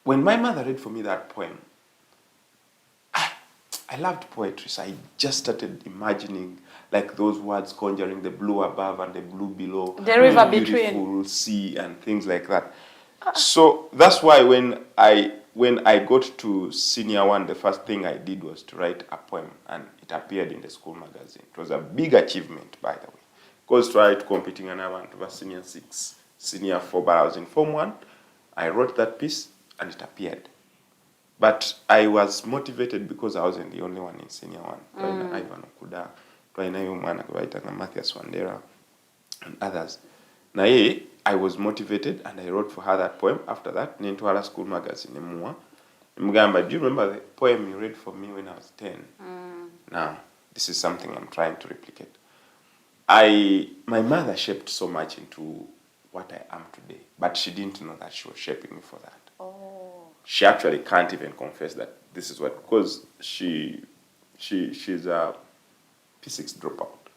when my mother read for me that poem, I loved poetry, so I just started imagining like those words conjuring the blue above and the blue below, The river the between. beautiful sea and things like that. So that's why when I got to senior 1, the first thing I did was to write a poem, and it appeared in the school magazine. It was a big achievement, by the way, because tried competing and I went over senior 6, senior 4, but I was in Form 1. I wrote that piece and it appeared. But I was motivated because I wasn't the only one in senior 1. Ivan Okuda, Enyuma, Matthias Wandera, and others. Naye, I was motivated and I wrote for her that poem. After that, Nintwala School Magazine, Enyuma. Mugamba, do you remember the poem you read for me when I was 10? Now, this is something I'm trying to replicate. My mother shaped so much into what I am today, but she didn't know that she was shaping me for that. She actually can't even confess that this is what, because she's a P6 dropout.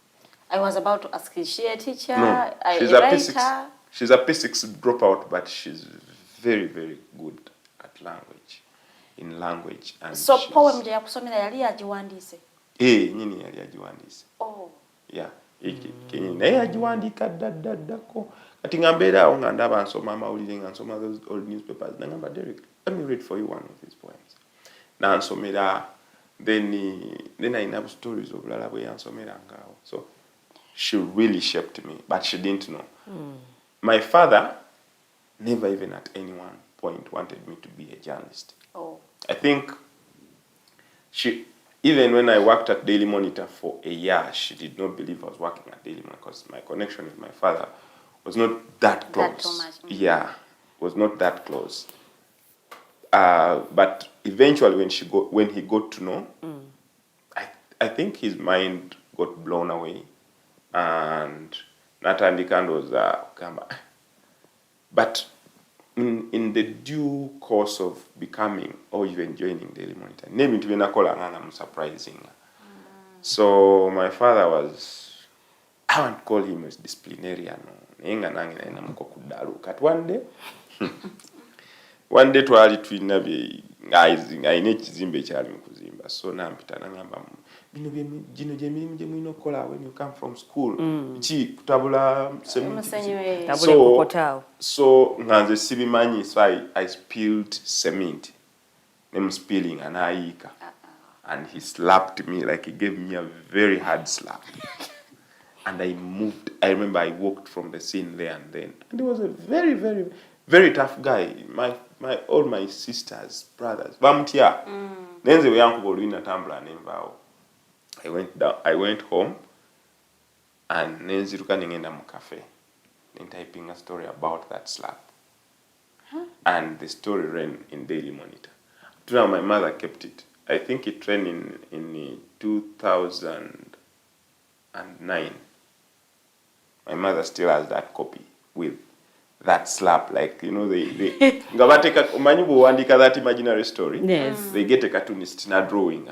I was about to ask, is she a teacher? No, she's a a writer? P6. She's a P6 dropout, but she's very, very good at language, in language. And so poem je yakusomera yali yagiwandiise? Nyini yali yagiwandiise. Oh. Yeah. Kenyini naye yagiwandiika ddaddako. Kati nga mbeera awo nga ndaba nsoma mawulire nga nsoma those old newspapers. Nagamba, Derrick, let me read for you one of his poems. Nansomera, then I have stories of obulala bwe yansomera ngaawo. So she really shaped me, but she didn't know. My father never even at any one point wanted me to be a journalist. Oh. I think even when I worked at Daily Monitor for a year, she did not believe I was working at Daily Monitor because my connection with my father was not that close. That too much. Yeah, was not that close. But eventually when he got to know, I think his mind got blown away. And natandika ndowooza kugamba, but in the due course of becoming or even joining Daily Monitor, nebintu byenakola nga surprising. So my father was, I won't call him as disciplinarian, naye nga nange nalina muko ku ddalu. Kati one day twali tulina alina ekizimbe ekyali mu kuzimba, so nampita nagamba, gino gye mirimu gye mulina okukola when you come from school, ki kutabula so nga nze sibimanyi, so I spilled cement, spilling and ayiika, and he slapped me, like he gave me a very hard slap. And I moved. I remember I walked from the scene there and then, and he was a very, very, very tough guy. All my sisters, brothers, bamutya. Nenze we yankuba olwina tambula nenvaawo. I went home and nenziruka nengenda mu cafe, then typing a story about that slap. And the story ran in Daily Monitor. Now my mother kept it. I think it ran in 2009. My mother still has that copy with that slap, like, you know, they ngabateka umanyi buwandika that imaginary story. Yes. They get a cartoonist na drawing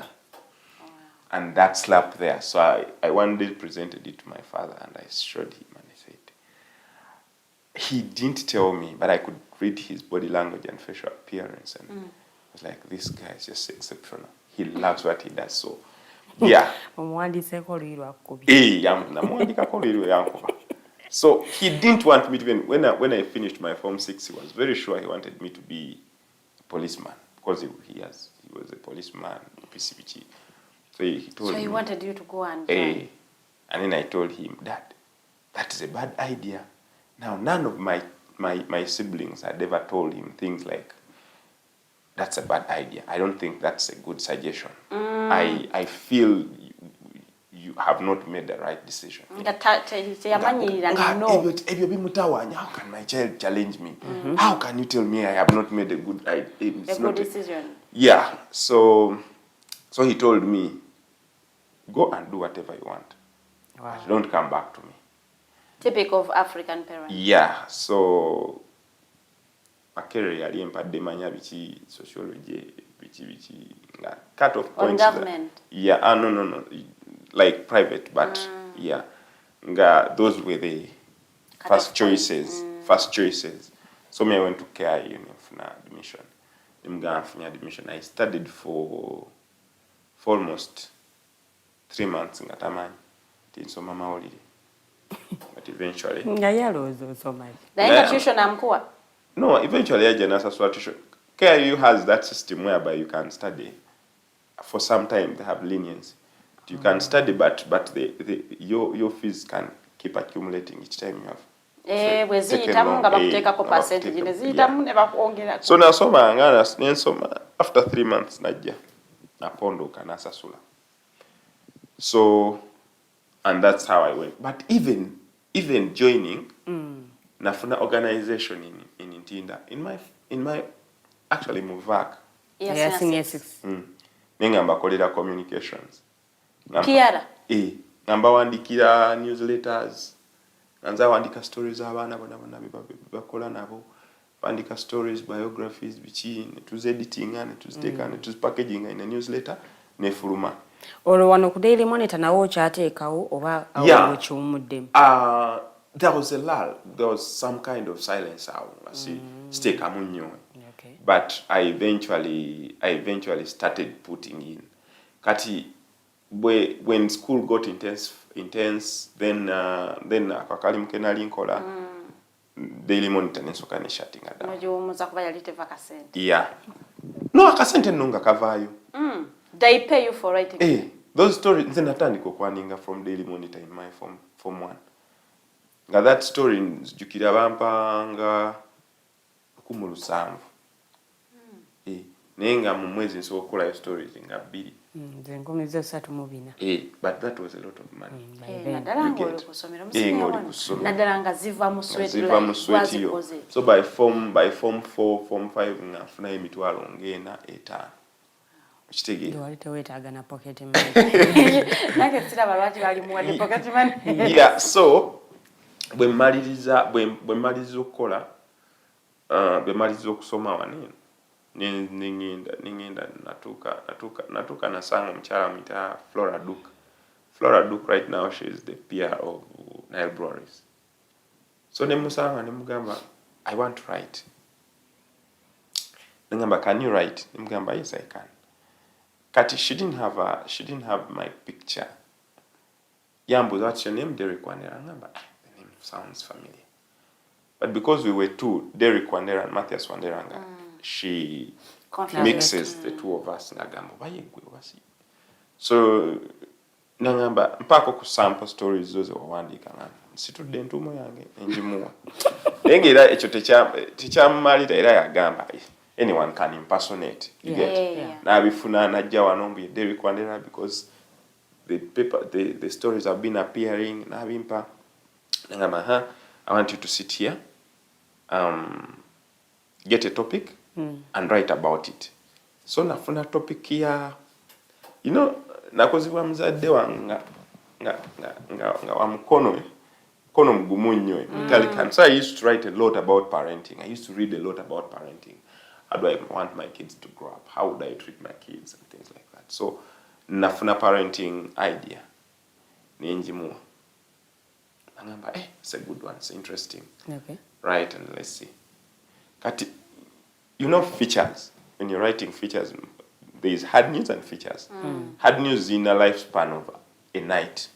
and that slap there. So I one day presented it to my father and I showed him and he said, he didn't tell me, but I could read his body language and facial appearance, and I was like, this guy is just exceptional. He loves what he does. So yeah. So he didn't want me to, even when I finished my Form 6, he was very sure he wanted me to be a policeman because he was a policeman, PCBG. So he told me. So he wanted you to go and join. And then I told him, Dad, that is a bad idea. Now none of my siblings had ever told him things like, that's a bad idea. I don't think that's a good suggestion. I feel you have not made the right decision. How can my child challenge me? How can you tell me I have not made a good decision? Yeah. So he told me, go and do whatever you want. Wow. But don't come back to me. Typical of African parents. Yeah. So Pakere yali empadde manya biki sociology biki nga cut off On points. government. Yeah, no. Like private, but yeah. Nga those were the first choices. First choices. So me I went to KIU for admission. Admission. I studied for almost 3 months in Gataman. So Munnamawulire. But eventually. No, eventually I joined tuition. KIU has that system whereby you can study for some time. They have leniency. You can study, but your fees can keep accumulating each time you have. So nasoma after 3 months najja napondoka nasasula. So and that's how I went. But even joining nafuna organization in Ntinda in my actually Muvak. Yes. Nengamba kolera communications. Kiara. Ngamba wandikira newsletters. Nanza wandika stories abana bakola nabo. Wandika stories, biographies, bichi, netuzi editing, netuziteka, netuzi packaging in a newsletter, nefuluma. Olwo wano ku Daily Monitor nawo kyateekawo oba awo kiwumuddemu? There was a lull. There was some kind of silence. Okay. But I eventually started putting in. Kati, when school got intense, then akakali mkenali nkola Daily Monitor nesoka ne shutting down. Nojomuza kuba yalite vakasente. Yeah. No, akasente nunga kavayo. They pay you for writing. Those stories nze natandika okwaninga from Daily Monitor in my form 1. Nga that story njukira bampanga 17. Nenga mu mwezi nsobola okukola stories nga 2. Nze nkomezo 3 but that was a lot of money. Naddala ng'oli kusomera musinga naddala nga ziva mu sweat yo. So by form 4, form 5 nga nfuna emitwalo ng'ena 5. Kitege. Wali tewetaaga na pocket money. Nake siraba lwaki bali muwadde pocket money. Yeah, so bwe mmaliriza okukola bwe mmaliriza okusoma wanene ningenda natuka nasanga omukyala muyita Flora Duke. Flora Duke right now she is the peer of Nile Breweries. So nemusanga nemugamba I want to write. Nengamba can you write? Nemugamba yes I can. Kati she didn't have my picture. Yambo, what's your name? Derrick Wandera. The name sounds familiar. But because we were two, Derrick Wandera and Matthias Wandera, she mixes the two of us. So, nangamba mpako ku sample stories zoze wawandika nga situdde ntumo yange enjimuwa. Engera ekyo tekyammalira era yagamba anyone can impersonate. You get? Nabifuna najja wano mbu Derrick Wandera because the stories have been appearing. Nabimpa nangamba I want you to sit here, get a topic and write about it. So nafuna topic here, you know, nakozibwa Omuzadde wanga nga wa mukono mgumu nnyo Italian. So I used to write a lot about parenting. I used to read a lot about parenting. How do I want my kids to grow up? How would I treat my kids and things like that? So nafuna parenting idea ninjimuwa. Nangamba it's a good one, it's interesting. Okay. Right, and let's see. Kati, you know features. When you're writing features, there is hard news and features. Hard news in a lifespan of a night.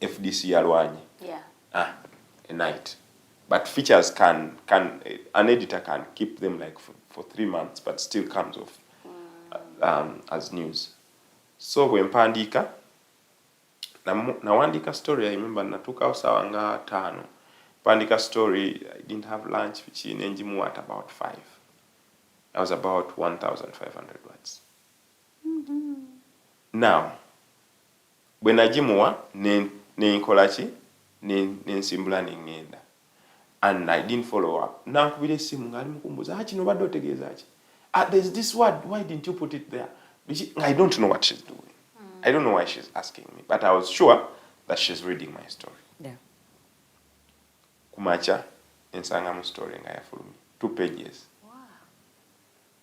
FDC alwanye. A night. But features can an editor can keep them like for 3 months, but still comes off as news. So when pandika, nawandika story, I remember natuka usawa nga 5. Pandika story, I didn't have lunch, which in Enjimu at about 5. That was about 1,500 words. Now, when Najimua, Nenkolachi, Nensimbula Nengenda. And I didn't follow up. Now, there's this word, why didn't you put it there? I don't know what she's doing. I don't know why she's asking me, but I was sure that she's reading my story. Yeah. Kumacha, ensanga mu story nga ya fulumi. 2 pages.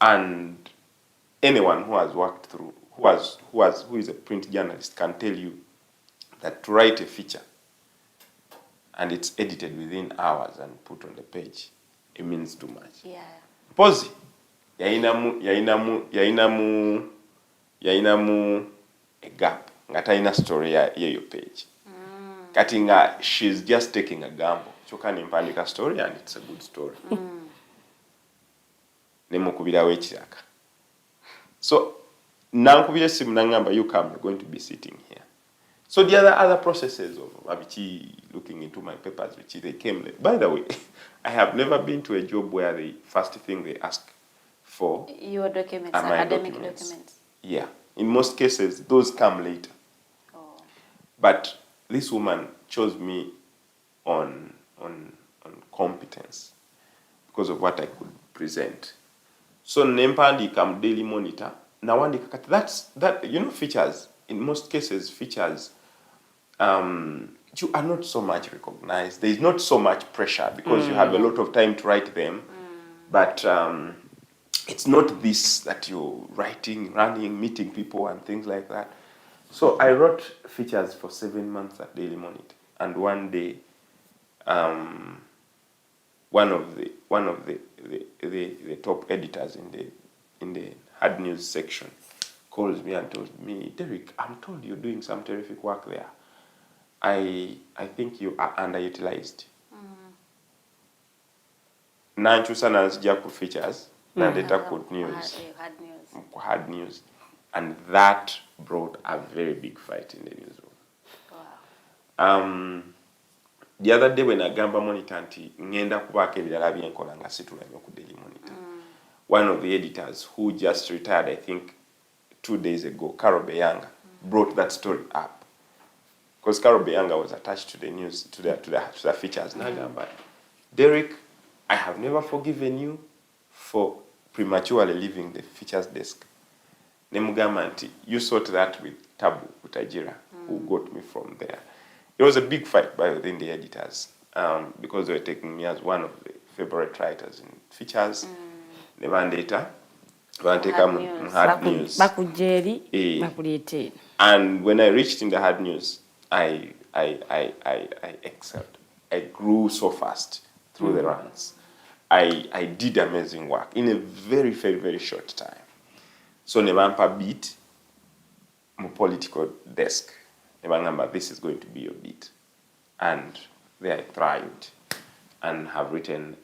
And anyone who has worked through, who is a print journalist can tell you that to write a feature and it's edited within hours and put on the page, it means too much. Yeah. Pause. Yainamu a gap. Ngataina story ya your page. Katinga, she's just taking a gamble. Choka nimpandika story and it's a good story. Nemukubira wechiraka. So, nankubira simunangamba, you come, you're going to be sitting here. So the other processes of Abichi looking into my papers, which they came late. By the way, I have never been to a job where the first thing they ask for your documents, are my academic documents. Yeah. In most cases, those come later. Oh. But this woman chose me on competence because of what I could present. So nempandi come Daily Monitor. Now one that features, in most cases features you are not so much recognized. There is not so much pressure because you have a lot of time to write them. But it's not this that you're writing, running, meeting people and things like that. So I wrote features for 7 months at Daily Monitor. And one day, one of the top editors in the hard news section calls me and tells me, Derrick, I'm told you're doing some terrific work there. I think you are underutilized. Nanchusa nazija ku features, nandeta good news. Hard news. And that brought a very big fight in the newsroom. Wow. The other day when Agamba Monitor nti ngenda kubaka ebirala byenkola nga situlamye ku Daily Monitor. One of the editors who just retired, I think 2 days ago, Carol Beyanga, brought that story up. Because Carol Beyanga was attached to the news, to the features. Nagamba, Derrick, I have never forgiven you for prematurely leaving the features desk. Nemugamba nti, you sort that with Tabu Utajira, who got me from there. It was a big fight within the editors because they were taking me as one of the favorite writers in features. Nebandeta, hard news. And when I reached in the hard news, I excelled. I grew so fast through the ranks. I did amazing work in a very, very, very short time. So Nebampa beat my political desk. Nebangamba, this is going to be your beat. And there I thrived and have written,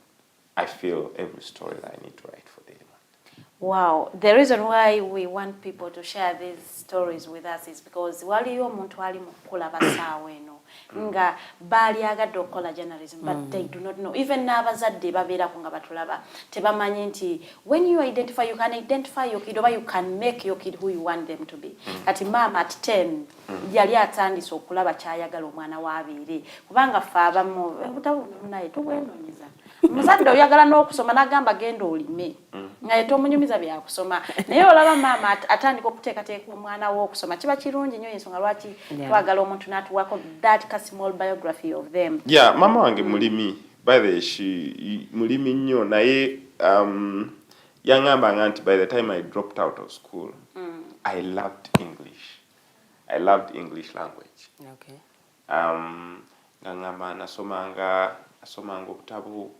I feel, every story that I need to write for Daily Monitor. Wow. The reason why we want people to share these stories with us is because waliyo omuntu ali mukola basaawe eno nga bali agadde okukola journalism but they do not know. Even n'abazadde babeerako nga batulaba tebamanyi nti when you identify, you can identify your kid or you can make your kid who you want them to be. Kati mama at 10 yali atandise okulaba kyayagala omwana w'abeere kubanga ffe abamu naye tubwenonyeza Omuzadde oyagala n'okusoma n'agamba genda olime nga tomunyumiza byakusoma naye olaba maama atandika okuteekateeka omwana we okusoma kiba kirungi nnyo ensonga lwaki twagala omuntu n'atuwako that small biography of them. Yeah, mama wange mulimi. By the way, she mulimi nnyo naye yangamba nti by the time I dropped out of school, I loved English. I loved English language. Okay. Ngangamba nasomanga obutabu.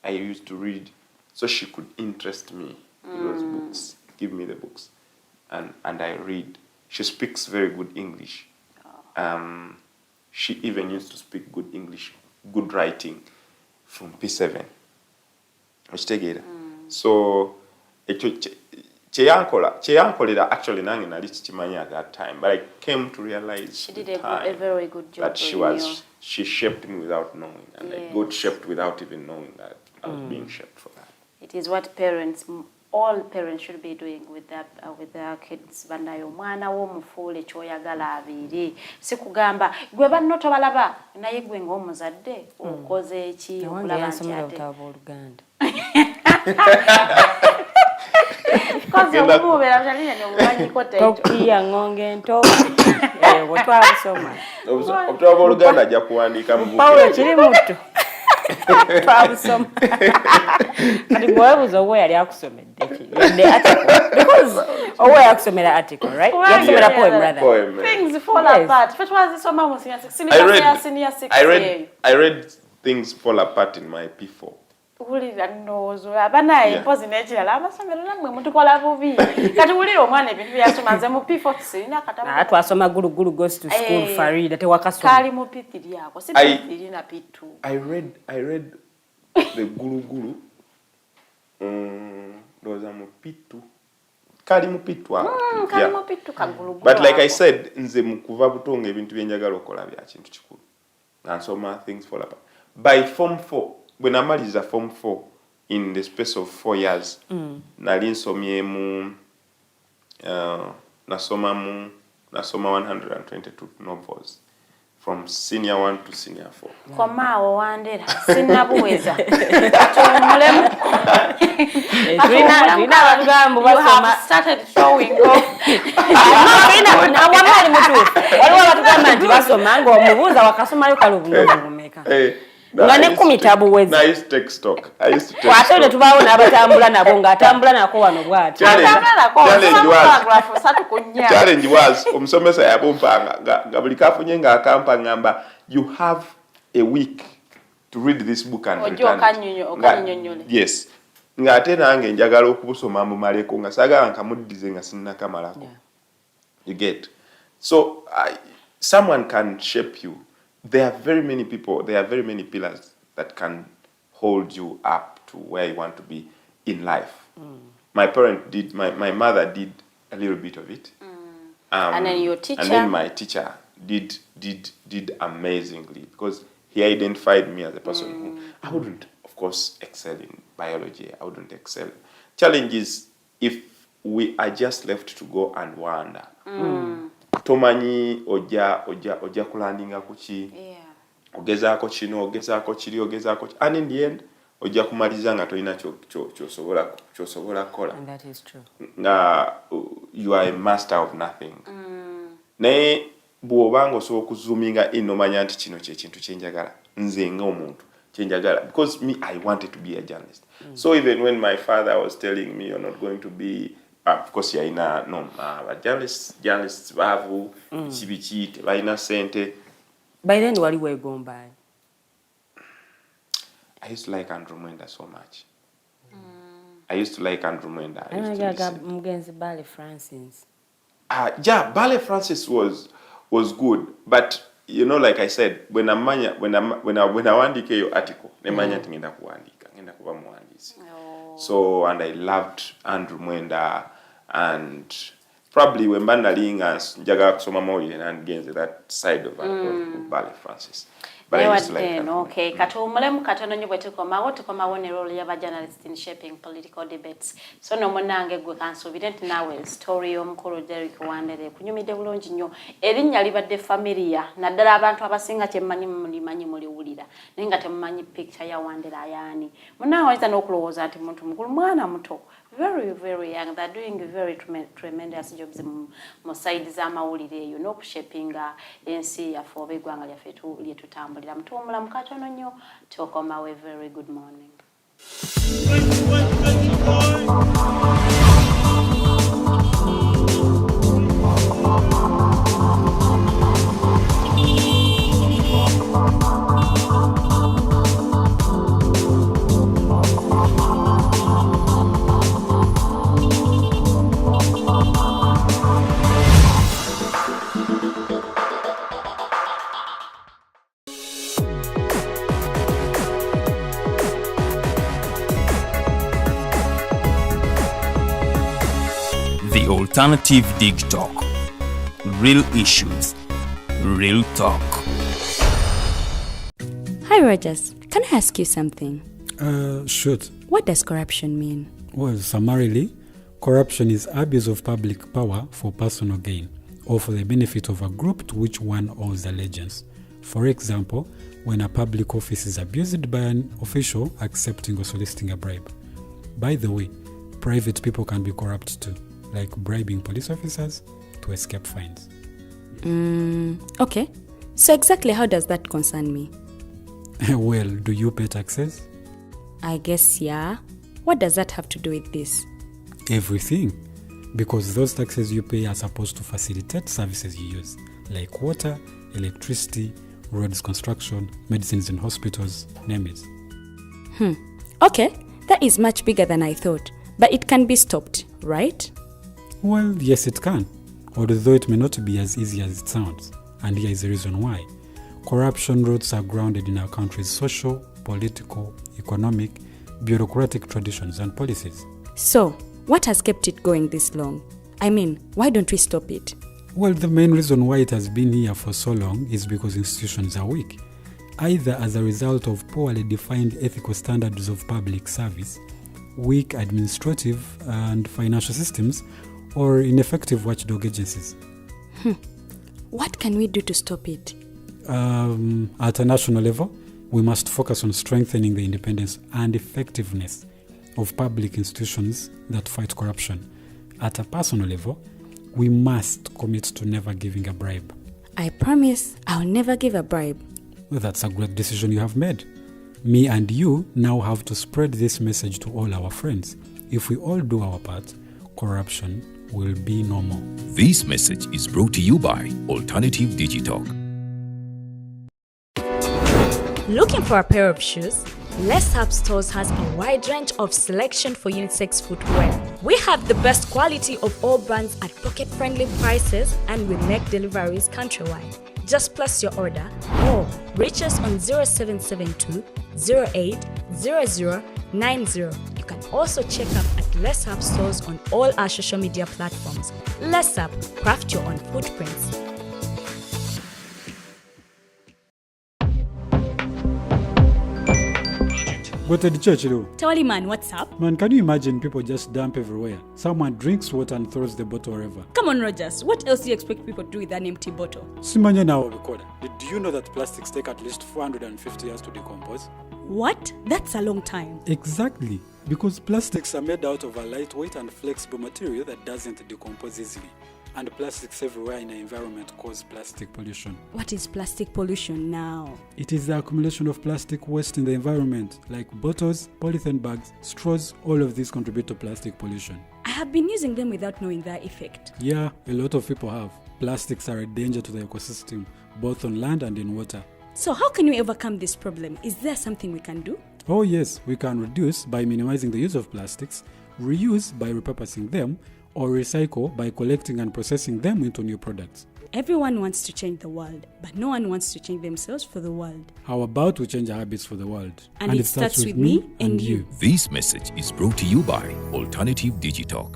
I used to read, so she could interest me in those books, give me the books, and I read. She speaks very good English. She even used to speak good English, good writing from P7. So, cheyankolera actually nange nali kimanyi at that time, but I came to realize she did a very good job that she shaped me without knowing, and I got shaped without even knowing that I was being shaped for that. It is what all parents should be doing with their kids. Bandayo omwana wo mufuule kyoyagala abeere. Sikugamba gwe banno tobalaba naye gwe ng'omuzadde okoze eki okulaba nti ate. Koze omubeera mshalini ni omubanyiko taito. Tokia ngonge nto. Wotwa busoma. Obutwa Oluganda ajja kuwandiika mu buku. Paulo kiri muto. Twabusoma. Kati bwebuuza obwo yali akusomedde. The article. Because owe yakusomera article, right? Yakusomera poem rather. Poem. Things fall apart. First was so mama senior 6. I read Things Fall Apart in my P4. Okuwulira nnoozo abanaye mpozi n'ekirala amasomero nammwe mutukola bubi kati wulira omwana ebintu byasoma nze mu P4 sirina katabu twasoma gulu goes to school Farida tewakasoma kali mu P3 ako si P3 na P2 I read the gulu ndoza mu P2 kali mu P2 kali mu P2 kagulu but like I said nze mu kuva butonga ebintu byenjagala okola bya kintu kikulu nansoma Things Fall Apart by form 4 when amaliza form 4 in the space of 4 years nali nsomyemu nasoma 122 novels from senior 1 to senior 4 komaawo Wandera sinnabuweza tumulemu Trina abagambo basoma started showing off awamali mutu waliwo abatugamba nti basoma ng'omubuuza wakasomayo kalubumeka nga ne kumitabu wezi I used to take stock kwate tubaawo n'abatambula nabo ng'atambula nako wano bw'ati challenge was omusomesa yabumpanga nga buli kafunye ng'akampa ngamba you have a week to read this book and return it. Yes ng'ate nange njagala okubusoma mumaleko nga saagala nkamuddize nga sinnakamalako you get so someone can shape you. There are very many people, there are very many pillars that can hold you up to where you want to be in life. My mother did a little bit of it. And then your teacher? And then my teacher did amazingly because he identified me as a person who I wouldn't, of course, excel in biology. I wouldn't excel. Challenge is if we are just left to go and wander. Tomanyi oja kulandinga kuki ogezaako kino ogezaako kiri ogezaako and in the end oja kumaliza nga tolina kyosobola kola and that is true you are a master of nothing naye bw'obanga osobola okuzoominga in omanya nti kino kyekintu kyenjagala nze ng'omuntu kyenjagala because me I wanted to be a journalist so even when my father was telling me you're not going to be of course yaina journalists bavu kibiki tebalina sente by then wali wegomba I used to like Andrew Mwenda so much I used to like Andrew Mwenda mugenzi Bale Francis yeah Bale Francis was good but you know like I said when awandike yo article nemanya nti ngenda kuba muwandiisi so and I loved Andrew Mwenda and probably when Bandalinga njagala kusoma mawulire and genze that side of Bale Francis but I used to like okay katumulemu katono nyo bwetukomawo ne role y'aba journalists in shaping political debates so no munange gwe kansobirenti nawe story y'omukulu Derrick Wandera kunyumide bulungi nnyo erinnya libadde familia naddala abantu abasinga kyemmanyi mulimanyi muliwulira naye nga temumanyi picture ya Wandera yaani munange oyinza n'okulowooza nti muntu mukulu mwana muto very very young they're doing very tremendous jobs mu side z'amawulire eyo n'okushapinga ensi yaffe oba eggwanga lyaffe lyetutambulira mutuwumula mukatono nnyo tukomawe very good morning. The Alternative Digitalk. Real issues, real talk. Hi Rogers, can I ask you something? Shoot. What does corruption mean? Well, summarily, corruption is abuse of public power for personal gain or for the benefit of a group to which one owes allegiance. For example, when a public office is abused by an official accepting or soliciting a bribe. By the way, private people can be corrupt too, like bribing police officers to escape fines. Okay. So exactly how does that concern me? Well, do you pay taxes? I guess yeah. What does that have to do with this? Everything. Because those taxes you pay are supposed to facilitate services you use, like water, electricity, roads construction, medicines in hospitals, name it. Okay, that is much bigger than I thought. But it can be stopped, right? Well, yes, it can, although it may not be as easy as it sounds. And here is the reason why. Corruption roots are grounded in our country's social, political, economic, bureaucratic traditions and policies. So, what has kept it going this long? I mean, why don't we stop it? Well, the main reason why it has been here for so long is because institutions are weak, either as a result of poorly defined ethical standards of public service, weak administrative and financial systems, or ineffective watchdog agencies. What can we do to stop it? At a national level, we must focus on strengthening the independence and effectiveness of public institutions that fight corruption. At a personal level, we must commit to never giving a bribe. I promise I'll never give a bribe. Well, that's a great decision you have made. Me and you now have to spread this message to all our friends. If we all do our part, corruption will be no more. This message is brought to you by Alternative Digitalk. Looking for a pair of shoes? Les Hub Stores has a wide range of selection for unisex footwear. We have the best quality of all brands at pocket-friendly prices, and we make deliveries countrywide. Just place your order or reach us on 0772 08 0090. You can also check up at Les Hub Stores on all our social media platforms. Les Hub, craft your own footprints. Go to the church, though. Tawali man, what's up? Man, can you imagine people just dump everywhere? Someone drinks water and throws the bottle wherever. Come on, Rogers. What else do you expect people to do with an empty bottle? Simanya now, recorder. Did you know that plastics take at least 450 years to decompose? What? That's a long time. Exactly. Because plastics are made out of a lightweight and flexible material that doesn't decompose easily. And plastics everywhere in the environment cause plastic pollution. What is plastic pollution now? It is the accumulation of plastic waste in the environment, like bottles, polythene bags, straws. All of these contribute to plastic pollution. I have been using them without knowing their effect. Yeah, a lot of people have. Plastics are a danger to the ecosystem, both on land and in water. So how can we overcome this problem? Is there something we can do? Oh yes, we can reduce by minimizing the use of plastics, reuse by repurposing them, or recycle by collecting and processing them into new products. Everyone wants to change the world, but no one wants to change themselves for the world. How about we change our habits for the world? And it starts with me and you. This message is brought to you by Alternative Digitalk.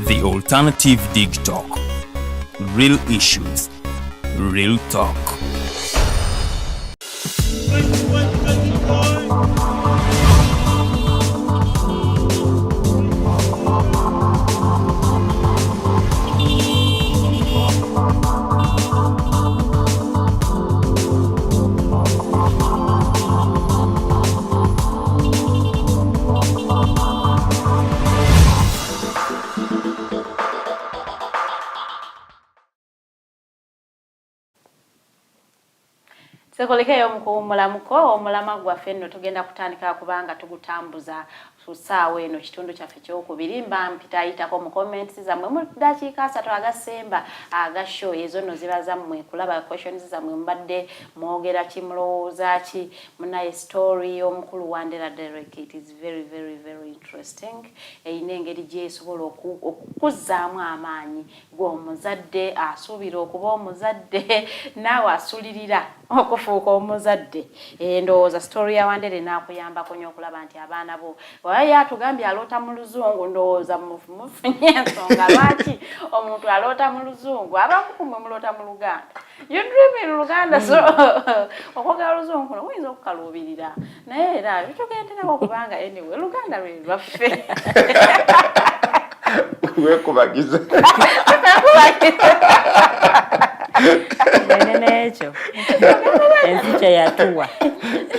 The Alternative Digitalk. Real issues, real talk. Sekolekayo omulamuko omulama gwaffe nno tugenda kutandika kubanga tugutambuza susaawe eno kitundu kyaffe kyokubiri mba mpita ayitako mu comments zammwe mu dakiika 3 agasemba agasho ezo nno ziba zammwe kulaba questions zammwe mbadde mwogera kimulowooza ki munaye story y'omukulu Wandera Derrick. It is very very very interesting. Eyina engeri gyesobola okukuzzaamu amaanyi gw'omuzadde asuubira okuba omuzadde naawe asulirira okufuuka omuzadde. Ndowooza story ya Wandera enaakuyambako nnyo okulaba nti abaana bo waye atugambye aloota mu luzungu. Ndowooza mufunye ensonga lwaki omuntu aloota mu luzungu. Abamu kumwe muloota mu Luganda. You dream in Luganda, so okwogera luzungu kuno muyinza okukaluubirira naye era tugenderako kubanga anyway Luganda lwe lwaffe. Wekubagiza. Nekyo ensi kyeyatuwa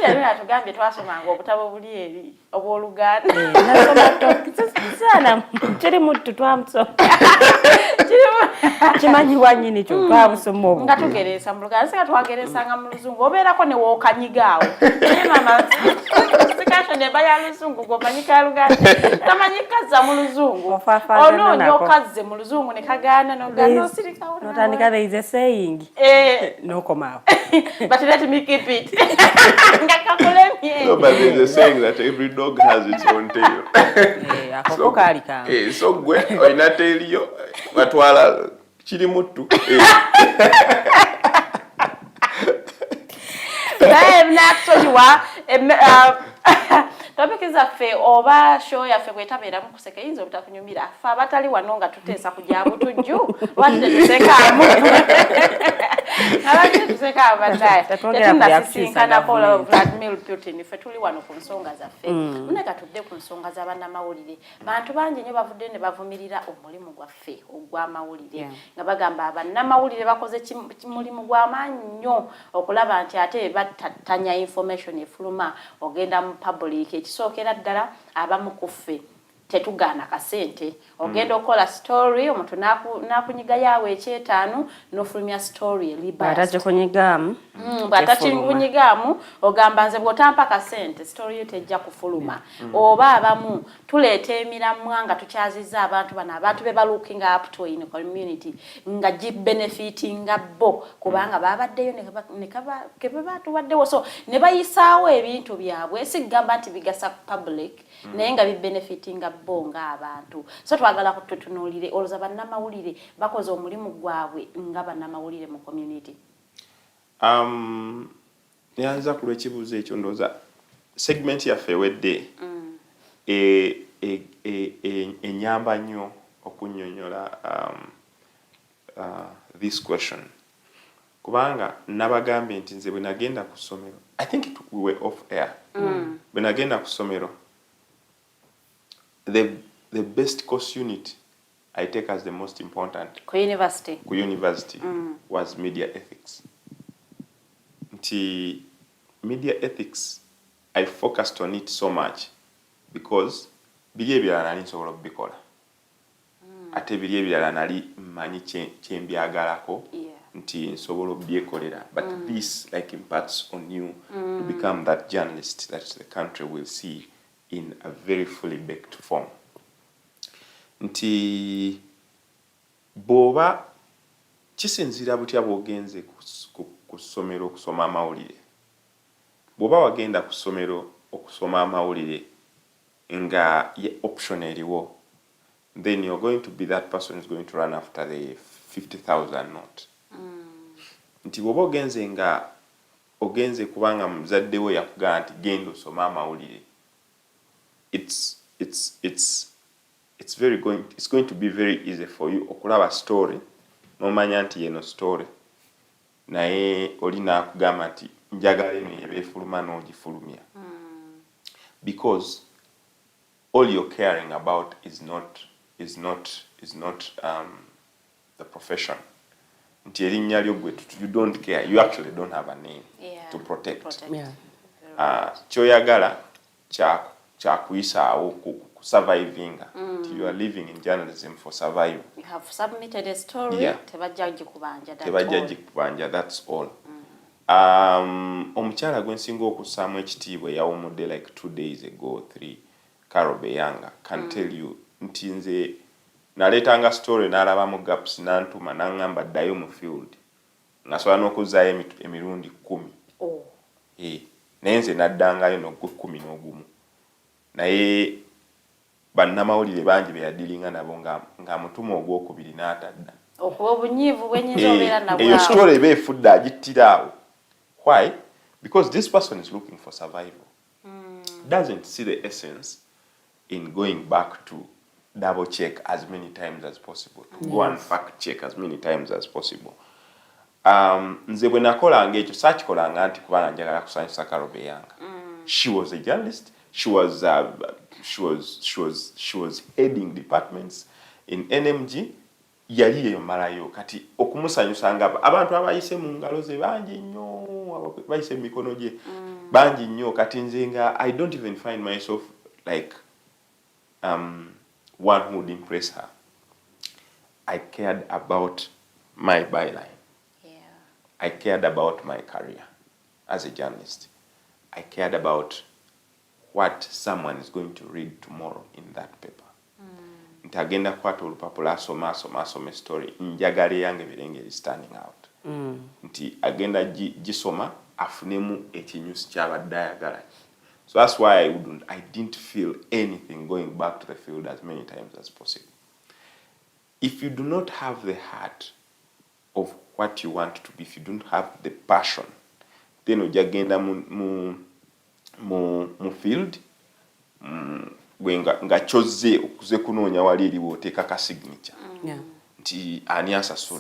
era atugambye twasomanga obutabo buli eri obw'Oluganda. nasoma sana kiri muttu twamusoma Kimanyibwa nnyini kyo twabusoma obwo. Nga tugeresa mu Luganda sika twageresanga mu Luzungu obeerako ne wookanyigaawo. Naye mama sikasho ne baya Luzungu gomanyika Luganda tamanyika za mu Luzungu. Onoonya okazze mu Luzungu ne kagaana n'oganda osirikawo. Notandika there is a saying. No komao. But let me keep it. No, but there's a saying that every dog has its own tail. Akoko kalika. So gwe oyina tail yo watwala kiri muttu. Topic zaffe oba show yaffe bwetabeera mu kuseka yinza obutakunyumira ffe abatali wano nga tuteesa kujja butujju lwaki tusekaamu abadde tusekaamu baddaye tetunasisinkana Paul Vladimir Putin ffe tuli wano ku nsonga zaffe muneka tudde ku nsonga z'abannamawulire bantu bangi nnyo bavudde ne bavumirira omulimu gwaffe ogw'amawulire nga bagamba abannamawulire bakoze mulimu gw'amaanyi nnyo okulaba nti ate batatanya information efuluma ogenda mu public ekisookera ddala abamu ku ffe tetugaana kasente ogenda okola story omuntu n'akunyiga yawe ekyetaano n'ofulumya story atakikunyigamu bw'atakikunyigamu ogamba nze bw'otampa kasente story yo tejja kufuluma oba abamu tuleeta emiramwa nga tukyaziza abantu bano abantu be looking up to in community nga gibenefitinga bo kubanga babaddeyo ne batuwaddewo so ne bayisaawo ebintu byabwe sigamba nti bigasa public naye nga bibenefitinga bo ng'abantu so twagala kututunuulire olowooza bannamawulire bakoze omulimu gwabwe nga bannamawulire mu community. Nyanza ku lw'ekibuuzo ekyo ndowooza segment yaffe ewedde enyamba nnyo okunnyonnyola this question kubanga nabagambye nti nze bwe nagenda ku ssomero I think we were off air bwe nagenda ku ssomero the best course unit I take as the most important ku university was media ethics. Nti media ethics I focused on it so much because biri ebirala nali nsobola okubikola ate biri ebirala nali mmanyi kyembyagalako nti nsobola okubyekolera but this like imparts on you to become that journalist that the country will see in a very fully baked form. Nti boba kisinzira butya bw'ogenze ku ssomero okusoma amawulire bw'oba wagenda ku ssomero okusoma amawulire nga ye option eriwo then you're going to be that person who's going to run after the 50,000 note. Nti bw'oba ogenze kubanga muzadde we yakugamba nti genda osoma amawulire it's going to be very easy for you okulaba story nomanya nti yeno story naye oli nakugamba nti njagala eno ebeefuluma n'ogifulumya because all you're caring about is not the profession. Nti erinnya lyo gwe you don't care, you actually don't have a name to protect. Kyoyagala kyakuyisaawo ku surviving. You are living in journalism for survival. You have submitted a story. Tebajja gikubanja, that's all. Omukyala gwe nsinga okussaamu ekitiibwa yawumudde like 2 days ago 3 Carol Beyanga can tell you nti nze naleetanga story n'alabamu gaps n'antuma n'angamba ddayo mu field nasobola n'okuzaayo emirundi 10 naye nze naddangayo n'ogwe 11 naye bannamawulire bangi be yaddiringa nabo nga mutuma ogwokubiri n'atadda okuba obunyiivu bwenyinza obeera nabwo eyo story eba efudde agittira. Why? Because this person is looking for survival. Doesn't see the essence in going back to double check as many times as possible, to go and fact check as many times as possible. Nze bwe nakolanga ekyo saakikolanga nti kubanga njagala kusanyusa Carol Beyanga. She was a journalist. She was heading departments in NMG. Yali yemalayo kati okumusanyusa nga abantu abayise mu ngalo ze bangi nnyo bayise mikono gye bangi nnyo kati nze nga I don't even find myself like one who would impress her. I cared about my byline. Yeah. I cared about my career as a journalist. I cared about what someone is going to read tomorrow in that paper. Nti agenda kwata olupapula asoma story njagala yange birenge is standing out. Nti agenda gisoma afunemu ekinyusi kyabadde ayagala. So that's why I didn't feel anything going back to the field as many times as possible. If you do not have the heart of what you want to be, if you don't have the passion, then ojagenda mu field nga choze okuze kunoonya wali eri booteeka ka signature. Nti ani asasula.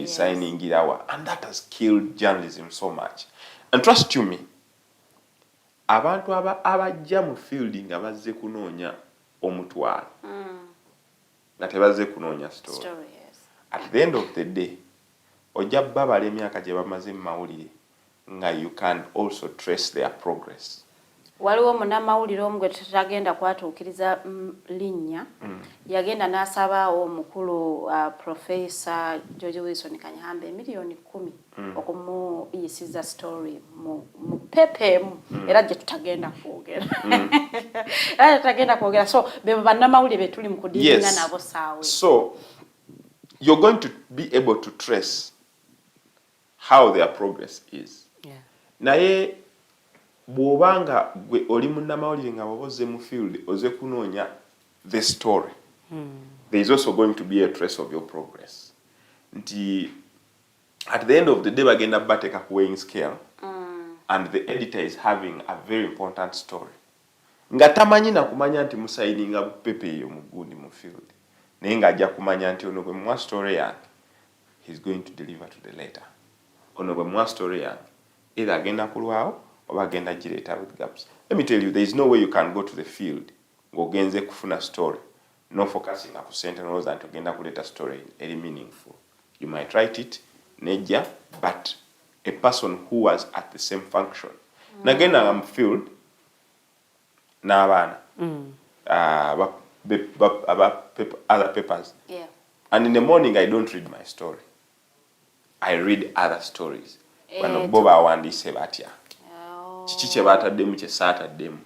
Signing it out. And that has killed journalism so much. And trust you me, abantu abajja mu field nga bazze kunoonya omutwalo. Nga tebazze kunoonya story. At the end of the day, ojja babala emyaka gye bamaze mu mawulire nga you can also trace their progress. Waliwo munnamawulire omu gwe tutagenda kwatuukiriza linnya yagenda n'asabaawo omukulu Professor George Wilson Kanyahambe $1,000,000 okumuyisiza story mu pepeemu era gye tutagenda kwogera. Era tutagenda kwogera. So be bannamawulire be tuli mu kudiringa nabo saawe. So you're going to be able to trace how their progress is. Naye bw'obanga gwe oli munnamawulire nga waboze mu field oze kunoonya the story, there is also going to be a trace of your progress. Nti at the end of the day bagenda bateeka ku weighing scale and the editor is having a very important story. Nga tamanyi na kumanya nti musayininga bupepe eyo mu gundi mu field. Naye nga ajja kumanya nti ono bwe muwa story yange, he's going to deliver to the letter. Ono bwe muwa story yange, either agenda kulwawo oba agenda gireeta with gaps. Let me tell you, there is no way you can go to the field ng'ogenze kufuna story no focusing ku sentinels and ogenda kuleeta story eri meaningful. You might write it nejja, but a person who was at the same function. Nagenda mu field n'abaana other papers. And in the morning I don't read my story. I read other stories. Bano bo bawandiise batya. Kiki kye baataddemu kye saataddemu.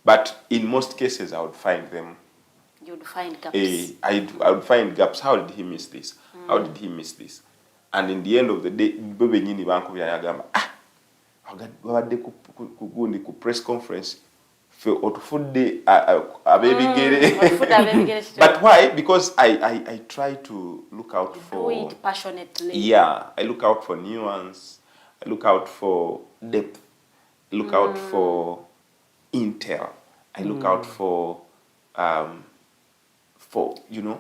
But in most cases I would find them. You would find gaps. I would find gaps. How did he miss this? How did he miss this? And in the end of the day, bo bennyini bankubira yagamba wabadde ku gundi ku press conference fe otufudde abebigere. But why? Because I try to look out for. Do it passionately. Yeah, I look out for nuance. I look out for depth. I look out for intel. I look out for you know.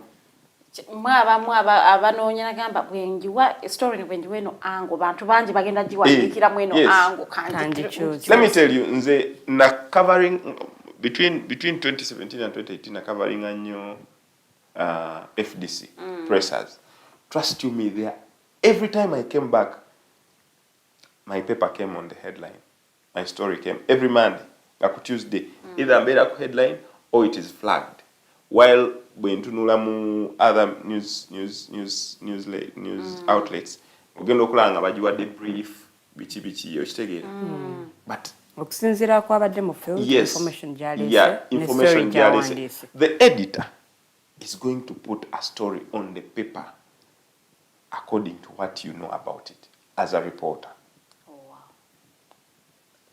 Abanoonya nagamba bwenjiwa story bwenjiwa eno ango bantu bangi bagenda giwandikira mu eno ango kandi choose. Let me tell you, nze na covering between 2017 and 2018 na covering anyo FDC pressers. Trust you me, there every time I came back, my paper came on the headline. My story came every Monday, like Tuesday. Either made a headline or it is flagged. While when tunula mu other news outlets, ogenda okulanga bajiwa debrief bichi okitegeera. But okusinziira kwabadde mu field information gyalese. Yeah, information gyalese. The editor is going to put a story on the paper according to what you know about it as a reporter.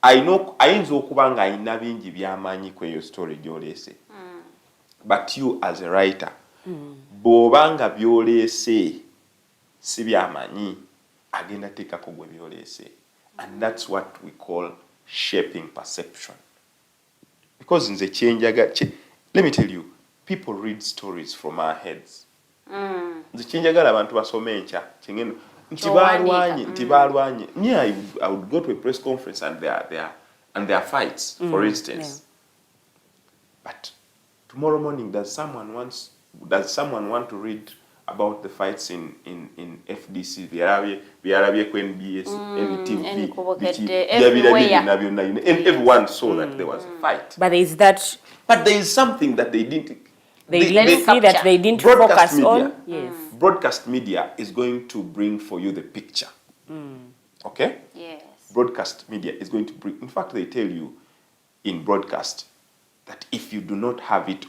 I know ayinza okuba nga ayina bingi by'amaanyi ku eyo story gy'oleese. But you as a writer, bw'oba nga by'oleese si by'amaanyi, agenda teekako gwe by'oleese. And that's what we call shaping perception. Because nze let me tell you, people read stories from our heads. Nze kyenjagala abantu basome enkya kyengendo nti balwanye. Yeah, I would go to a press conference and there are fights, for instance. But tomorrow morning, does someone want to read about the fights in FDC, byarabye ku NBS, NTV, and everyone saw that there was a fight. But there is something that they They didn't see that they didn't broadcast focus media, on. Yes. Broadcast media is going to bring for you the picture. Okay? Yes. Broadcast media is going to bring, in fact, they tell you in broadcast that if you do not have it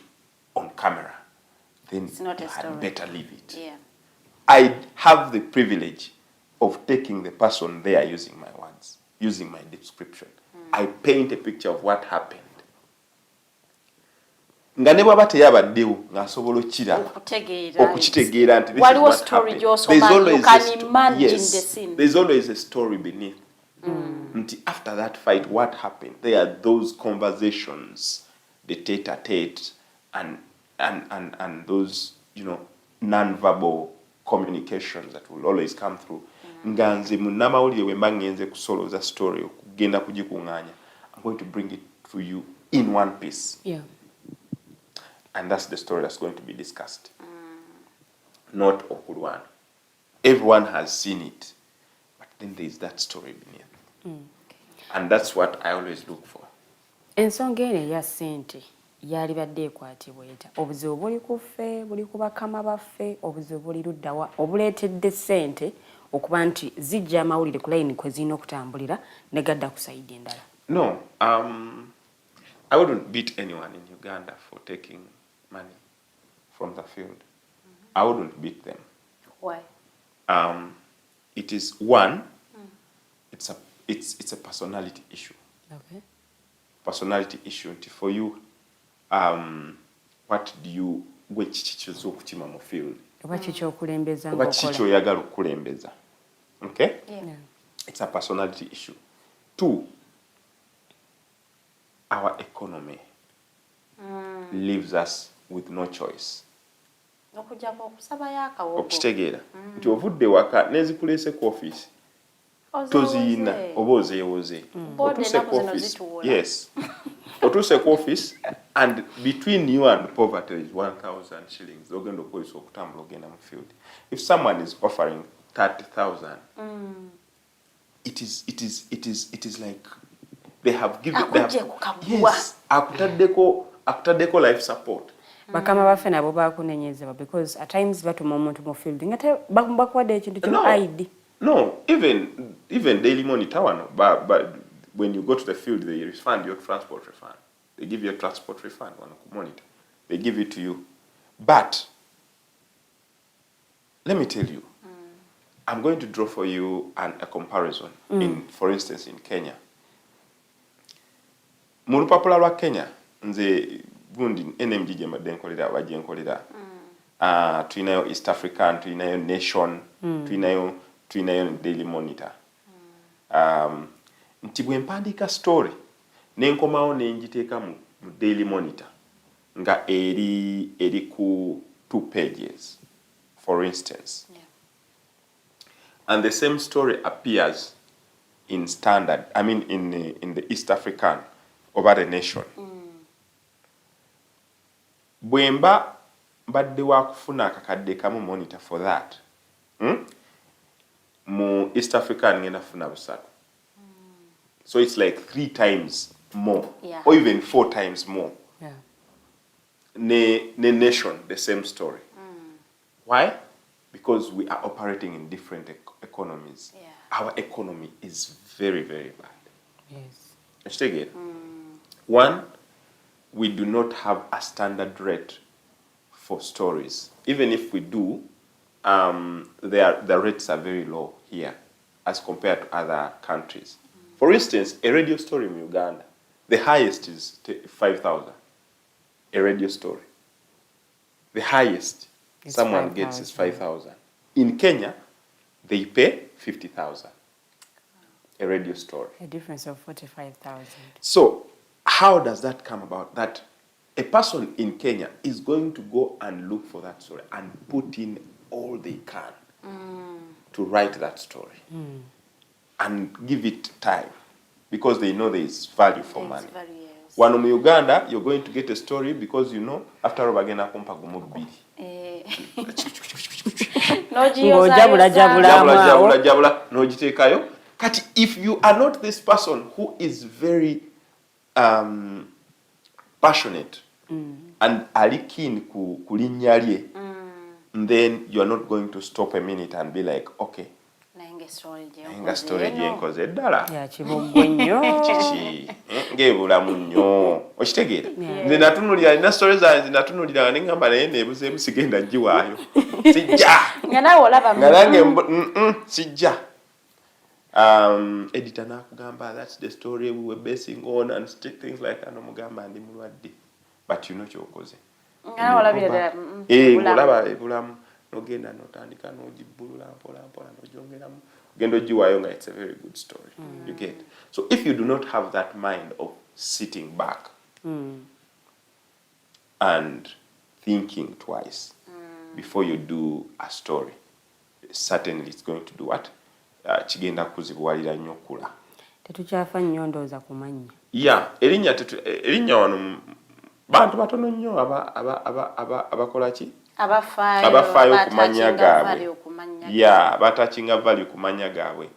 on camera, then It's not you a had story. better leave it. Yeah. I have the privilege of taking the person there using my words, using my description. I paint a picture of what happened. Nga ne bwaba teyabaddewo ng'asobola okukitegeera nti this is waliwo what story happened. gy'osoma, you can imagine the scene. There's always a story beneath. Nti after that fight, what happened? There are those conversations, the tete-a-tete, and those, non-verbal communications that will always come through. Nga nze munnamawulire we mba ngenze kusolooza story okugenda kugikuŋŋaanya, I'm going to bring it to you in one piece. Yeah. And that's the story that's going to be discussed. Not Okuwulira. Everyone has seen it, but then there's that story beneath. And that's what I always look for. Ensonga eno eya ssente yalibadde ekwatibwa etya? Obuzibu buli ku ffe, buli ku bakama baffe, obuzibu buli luddawa obuleetedde ssente okuba nti zijja amawulire ku layini kwe zirina okutambulira ne gadda ku sayidi endala? No, I wouldn't beat anyone in Uganda for taking money from the field. I wouldn't beat them. Why? It is one. It's a personality issue. Okay. Personality issue. And for you, what do you which okutima mu field? Oba kiki okulembeza Oba kiki oyagala okukulembeza? Okay? Yeah. It's a personality issue. Two, our economy leaves us with no choice. Okujjako okusabayo akawogo. Okitegeera nti ovudde waka nezikuleese ku office toziyina oba ozeewoze otuuse ku office. Yes. Otuuse ku office and between you and poverty is 1,000 shillings. Ogenda okukozesa okutambula ogenda mu field. If someone is offering 30,000, it is like they have given. Yes. Akutaddeko life support. Bakama baffe nabo bakunenyezebwa because at times batuma omuntu mu field ngate bakuwadde ekintu kino ID. No, even Daily Monitor one, but when you go to the field, they refund your transport refund. They give you a transport refund on monitor. They give it to you. But let me tell you, I'm going to draw for you a comparison. For instance, in Kenya. Mu lupapula lwa Kenya, nze gundi NMG gye mbadde nkolera abajje nkolera. Tulinayo East African, tulinayo Nation, tulinayo Daily Monitor. Nti bwe mpandiika story n'enkomawo ne ngiteeka mu Daily Monitor nga eri ku 2 pages, for instance. Yeah. And the same story appears in Standard, I mean in the East African over the Nation. Bwe mba mbadde wa kufuna akakadde kamu monitor for that. Mu East African ngenda funa busatu. So it's like 3 times more, or even 4 times more. Yeah. Ne Nation, the same story. Why? Because we are operating in different economies. Yeah. Our economy is very, very bad. Yes. Again. One, we do not have a standard rate for stories. Even if we do, the rates are very low here as compared to other countries. For instance, a radio story in Uganda, the highest is 5,000. A radio story. The highest someone gets is 5,000. In Kenya, they pay 50,000. A radio story. A difference of 45,000. So, how does that come about? That a person in Kenya is going to go and look for that story and put in all they can to write that story and give it time because they know there is value for money. One in Uganda, you're going to get a story because you know after all again akompa gumubiri. Jabula nojitekayo. Kati if you are not this person who is very passionate and ali keen ku linnya lye, then you are not going to stop a minute and be like, okay, nga story gye nkoze ddala yakibogwe nnyo kiki ng'ebulamu nnyo okitegeera. Nze natunulira alina story zange natunulira ne ngamba naye neebuzeemu sigenda giwaayo sijja nga nawe olaba nga nange sijja. Editor n'akugamba that's the story we were basing on and things like that. Nomugamba ndi mulwadde but you know kyokoze nga nawe olabira olaba ebulamu nogenda notandika nogibbulula mpola mpola nogyongeramu gendo giwaayo nga it's a very good story. You get. So if you do not have that mind of sitting back and thinking twice before you do a story, certainly it's going to do what? Kigenda kuzibuwalira nnyo okula. Tetukyafa nnyo ndowooza kumanya. Erinnya wano bantu batono nnyo abakola ki? Abafaayo kumanya gaabwe. Batakinga value kumanya gaabwe.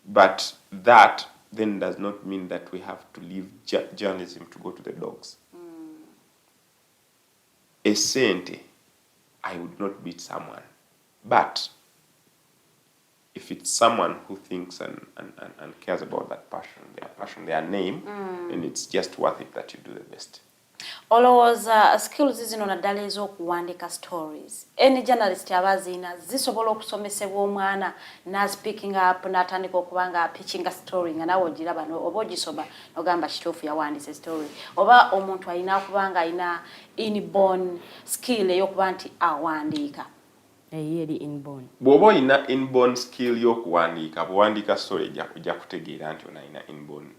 But that then does not mean that we have to leave journalism to go to the dogs. Essente, I would not beat someone. But if it's someone who thinks and cares about that passion, their name, then it's just worth it that you do the best. Olowooza skills zino naddala ez'okuwandiika stories any journalist abaziina zisobola okusomesebwa omwana na speaking up n'atandika okuba nga pitching story nga nawe ogiraba oba ogisoma n'ogamba kituufu yawandiise story oba omuntu alina okuba nga alina inborn skill ey'okuba nti awandiika. Eri inborn. Bw'oba olina inborn skill y'okuwandiika bw'owandiika story ejja kutegeera nti olina inborn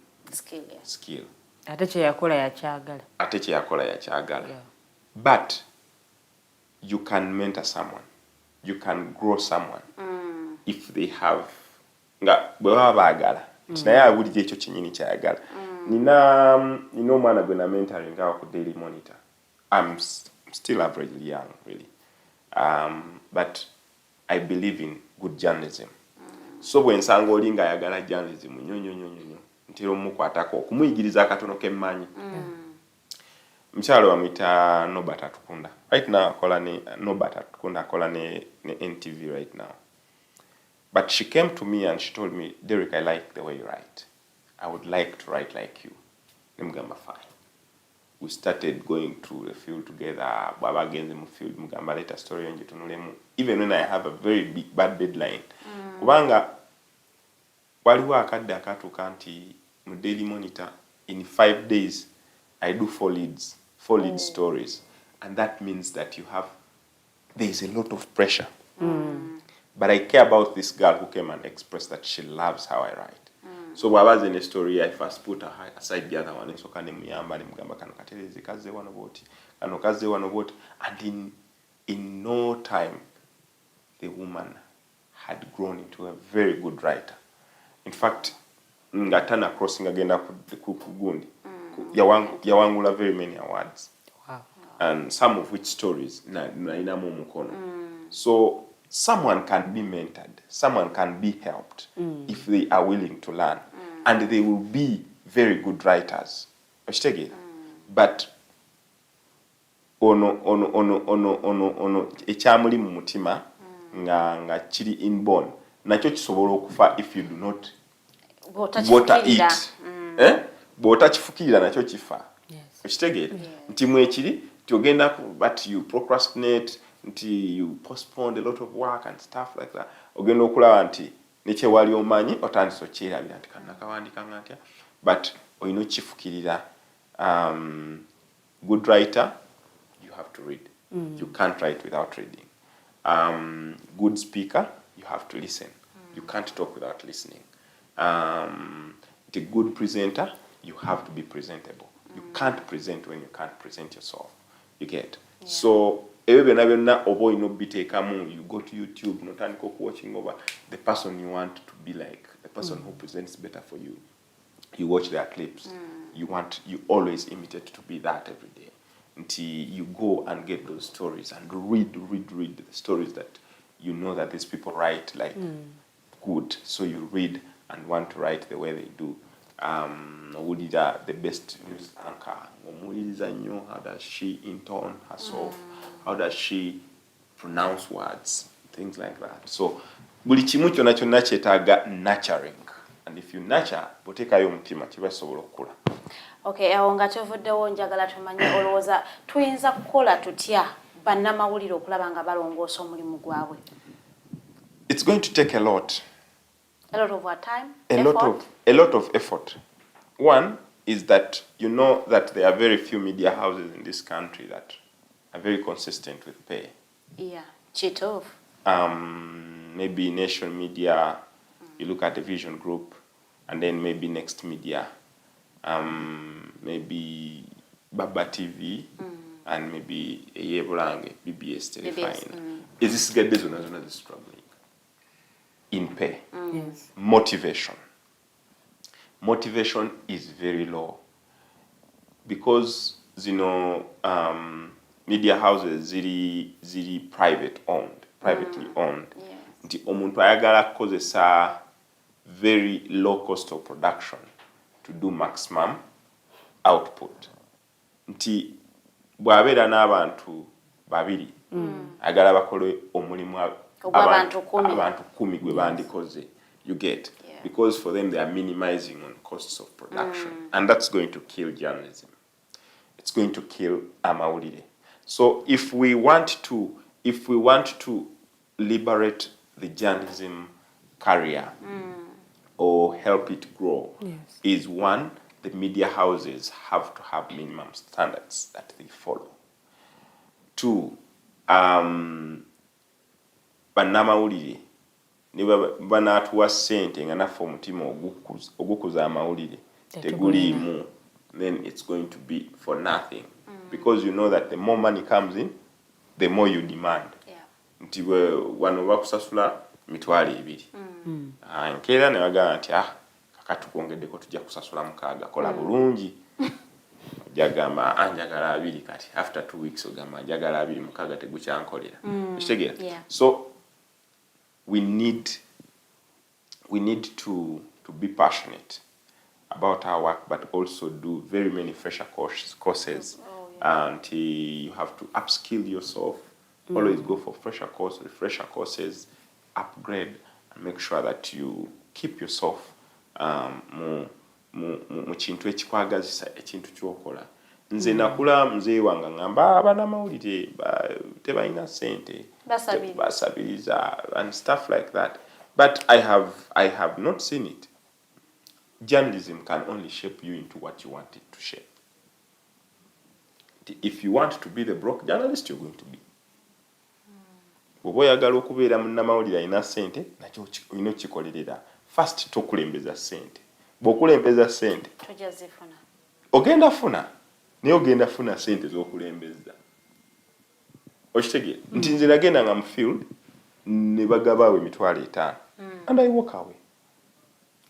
skill. Ate kyeyakola yakyagala. But you can mentor someone, you can grow someone if they have nga bwe baba baagala nti naye awulira ekyo kyennyini kyayagala. Nina omwana gwe na mentoring awo ku Daily Monitor. I'm still averagely young really, but I believe in good journalism. So bwe nsanga oli nga ayagala journalism nnyo ntera omukwatako okumuyigiriza akatono kemmanyi. Mukyalo bamuyita Nobert Atukunda. Right now akola ne Nobert Atukunda akola ne NTV right now. But she came to me and she told me, Derrick, I like the way you write. I would like to write like you. Mugamba fine. We started going to the field together. Baba genze mu field mugamba leta story yonje tunulemu. Even when I have a very bad deadline. Kubanga waliwo akadde akatuuka nti mu Daily Monitor in 5 days I do 4 lead stories, and that means that there is a lot of pressure. But I care about this girl who came and expressed that she loves how I write. So while I was in a story, I first put aside the other one, so kane muyamba ne mugamba kano katereze kaze wano boti kano kaze wano boti, and in no time the woman had grown into a very good writer. In fact, ngatana crossing agenda ku gundi yawangula very many awards. Wow. And some of which stories na inamu mukono. So someone can be mentored, someone can be helped if they are willing to learn, and they will be very good writers. But ono ekyamuli mu mutima nga kiri inborn nakyo kisobola okufa if you do not water it. Bw'ota kifukirira nakyo kifa. Okitegeera nti mwekiri tyogenda but you procrastinate nti you postpone a lot of work and stuff like that. Ogenda okulaba nti nekyewali omanyi otandise okyerabira nti kannakawandika ngatya, but olina okifukirira. Good writer, you have to read. You can't write without reading. Good speaker, you have to listen. You can't talk without listening. The good presenter, you have to be presentable. You can't present when you can't present yourself. You get. So you go to YouTube, not watching over the person you want to be like, the person who presents better for you. You watch their clips. You always imitate to be that every day. Until you go and get those stories and read the stories that you know that these people write like good. So you read and want to write the way they do. Okuwulira, the best news anchor. Omuliriza nnyo, how does she intone herself? How does she pronounce words? Things like that. So, buli kimu kyonna kyonna kyetaaga nurturing. And if you nurture, bw'oteekayo omutima kiba kisobola okukula. Okay, awo nga kyovuddewo njagala tumanye olowooza tuyinza kukola tutya bannamawulire okulaba nga balongoosa omulimu gwabwe? It's going to take a lot. A lot of what time? A lot of effort. One is that you know that there are very few media houses in this country that are very consistent with pay. Yeah, Chitov. Maybe Nation Media, you look at the Vision Group, and then maybe Next Media, maybe Baba TV, and maybe Yebulange, BBS Telefine. Is this get this one struggling in pay? Yes. Motivation is very low because media houses ziri privately owned. Nti omuntu ayagala kukozesa very low cost of production to do maximum output. Nti bw'abeera n'abantu babiri ayagala bakole omulimu abantu 10 gwe bandikoze. You get? Because for them they are minimizing on costs of production. And that's going to kill journalism. It's going to kill amawulire. So if we want to liberate the journalism career or help it grow, is one, the media houses have to have minimum standards that they follow. Two, bannamawulire niba banaatuwa ssente nga naffe omutima ogukuza amawulire teguliimu, then it's going to be for nothing. Because you know that the more money comes in, the more you demand. Nti wano bakusasula 2,000. Nkeera ne bagamba nti kakatukwongeddeko tujja kusasula 6, kola bulungi. Jagamba njagala 2 kati. After 2 weeks ogamba njagala 2, 6 tegukyankolera. Kitegeera? So we need to be passionate about our work, but also do very many fresher courses. And you have to upskill yourself. Always go for fresher courses, upgrade, and make sure that you keep yourself mu kintu ekikwagazisa ekintu kyokola. Nze nakula mzee wange ngamba abannamawulire tebalina ssente basabiriza and stuff like that. But I have not seen it. Journalism can only shape you into what you want it to shape. If you want to be the broke journalist, you're going to be. Bw'oba oyagala okubeera munnamawulire alina ssente nakyo olina okikolerera. First tokulembeza ssente. Bw'okulembeza ssente ogenda funa naye ogenda funa ssente z'okulembeza. Okitegeera? Nti nze nagenda nga mu field ne bagabaawo 5,000 and I walk away.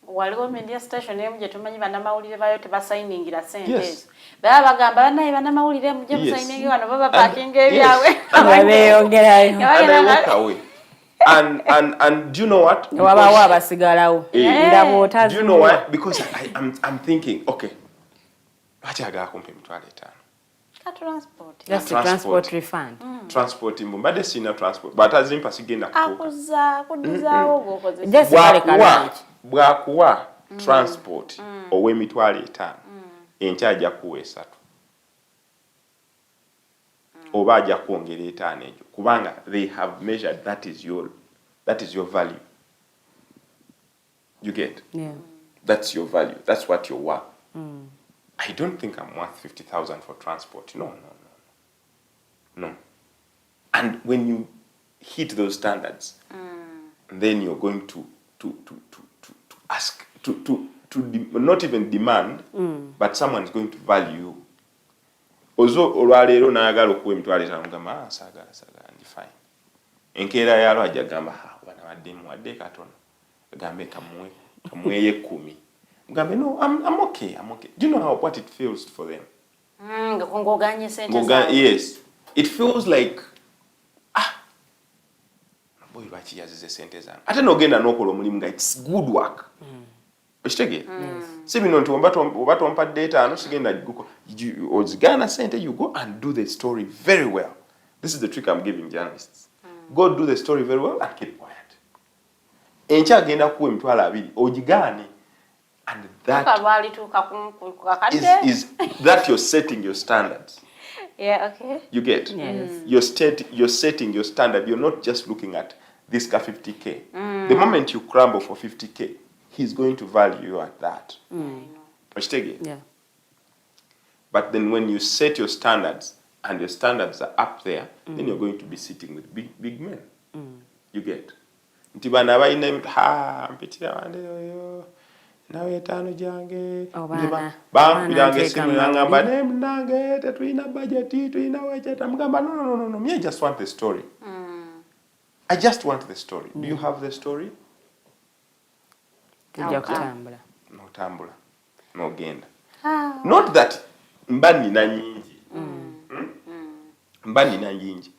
Waliwo media station emu gye tumanyi bannamawulire bayo tebasayiningira ssente ezo. Baba bagamba bannaye bannamawulire mujje musayininge wano baba paakinga ebyawe. Beeyongerayo. And I walk away. And do you know what? Wabaawo abasigalawo. Ndaba otazi. Do you know why? Because I'm thinking, okay, lwaki agala kumpa 5,000? Transport. That's the transport refund. Transport mbadde sina transport. But azimpa sigenda kutuuka. Akuzaawo bw'okoze. Just bwakuwa transport ow'emitwalo 5 enkya ajja kuwa 3 oba ajja kwongera 5 egyo kubanga they have measured that is your value. You get? Yeah. That's your value. That's what you're worth. I don't think I'm worth 50,000 for transport. No. And when you hit those standards, then you're going to ask not even demand, but someone's going to value you. Ozo olwaleero n'ayagala okuwa 5,000 ngamba saagala ndi fine. Enkeera yalo ajja gamba bana wadde katono. Gambe kamweye 10. Gambe no, I'm okay. Do you know what it feels for them? Ngoganye sente. Yes. It feels like boy lwaki yazize sente zange. Ate n'ogenda n'okola omulimu nga it's good work. Okitegeera? Si bino nti oba tompadde etaano sigenda ozigaana sente, you go and do the story very well. This is the trick I'm giving journalists. Go do the story very well and keep quiet. Enkya agenda kuwa emitwalo 2 ogigaane. And that is that you're setting your standards. Yeah, okay. You get? Yes. You're setting your standard. You're not just looking at this guy 50K. The moment you crumble for 50K, he's going to value you at that. Yeah. But then when you set your standards and your standards are up there, then you're going to be sitting with big men. You get? Nti bana bayina mpitira wande oyo nawe etaano jange bampiranga esimu yangamba ne munange tetulina budget tulina wejeta mugamba no me I just want the story. I just want the story. Do you have the story? Kutambula. No tambula. No genda. Not that mbani na nyingi. Mbani na nyingi.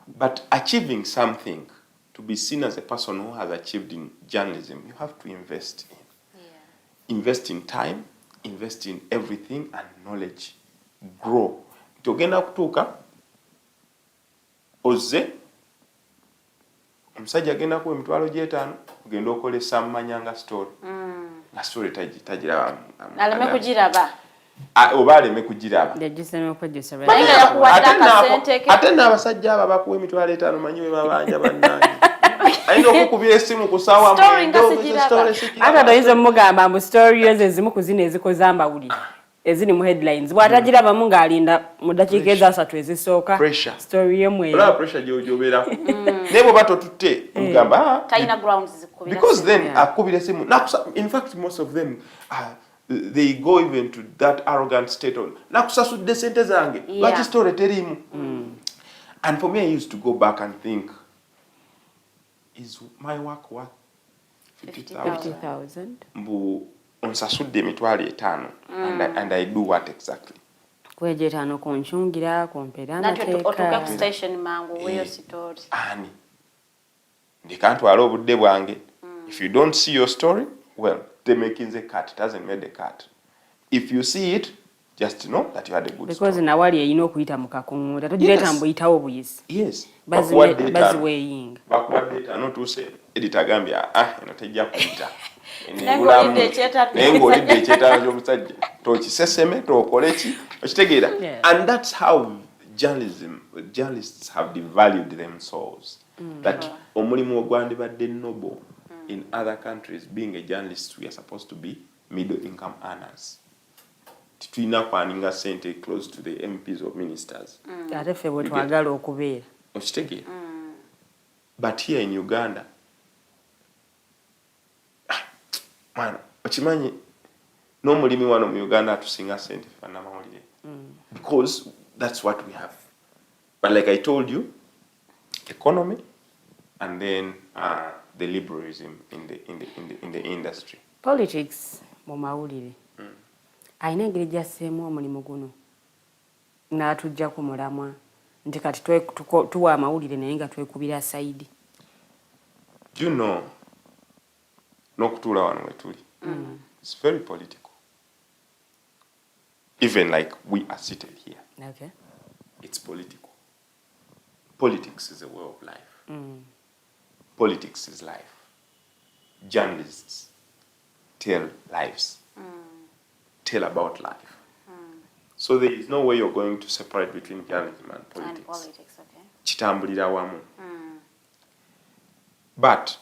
But achieving something, to be seen as a person who has achieved in journalism, you have to invest in. Invest in time, invest in everything and knowledge. Grow. Togenda kutuuka ozze omusajja agenda kuwa emitwalo gy'etaano ogenda okolesa mmanyanga story. Na story tagiraba. Aleme kugiraba. Oba aleme kugiraba. Ate n'abasajja abo bakuwa emitwalo 5 manyi we babanja bannange. Ayinza okukubira essimu ku ssaawa ate toyinza omugamba mbu story ezo ezimu ku zino ezikoze amawulire eziri mu headlines bw'atagirabamu ng'alinda mu dakiika ezasatu ezisooka story yemu olaba pressure gy'obeerako naye bw'oba totutte ogamba talina grounds zikubira because then akubira essimu. In fact most of them they go even to that arrogant state of nakusasudde sente zange lwaki story teriimu. And for me I used to go back and think, is my work worth 50,000? Mbu onsasudde emitwalo 5 and I do what exactly? Kwejetaano kunchungira kumpera amateeka otuuka ku station mangu weyo story ani ndikantwala obudde bwange. If you don't see your story, well, they making the cut. It doesn't make the cut. If you see it, just know that you had a good because story. Because nawali eyina okuyita mu kakunguta togireeta mbu yitawo buyisi. Yes. Baziweying. Backward data notuuse editor gambya eno tejja kuyita. Ng'olidde ekyetaano ky'omusajja tokiseseme tokole ki okitegeera. And that's how journalists have devalued themselves. That omulimu ogwandibadde noble in other countries, being a journalist, we are supposed to be middle income earners. Tulina kwaninga sente close to the MPs or ministers. Ate ffe bwe twagala okubeera. Okitegeera. But here in Uganda, man, okimanyi n'omulimi wano mu Uganda atusinga sente ffe Munnamawulire. Because that's what we have. But like I told you, economy and then the liberalism in the industry. Politics mu mawulire. Ayina engeri gy'asseemu omulimu guno n'atujja ku mulamwa nti kati tuwa amawulire naye nga twekubira sayidi. Do you know n'okutuula wano we tuli? It's very political. Even like we are seated here. Okay. It's political. Politics is a way of life. Politics is life. Journalists tell lives. Tell about life. So there is no way you're going to separate between journalism and politics. Okay. Kitambulira wamu. But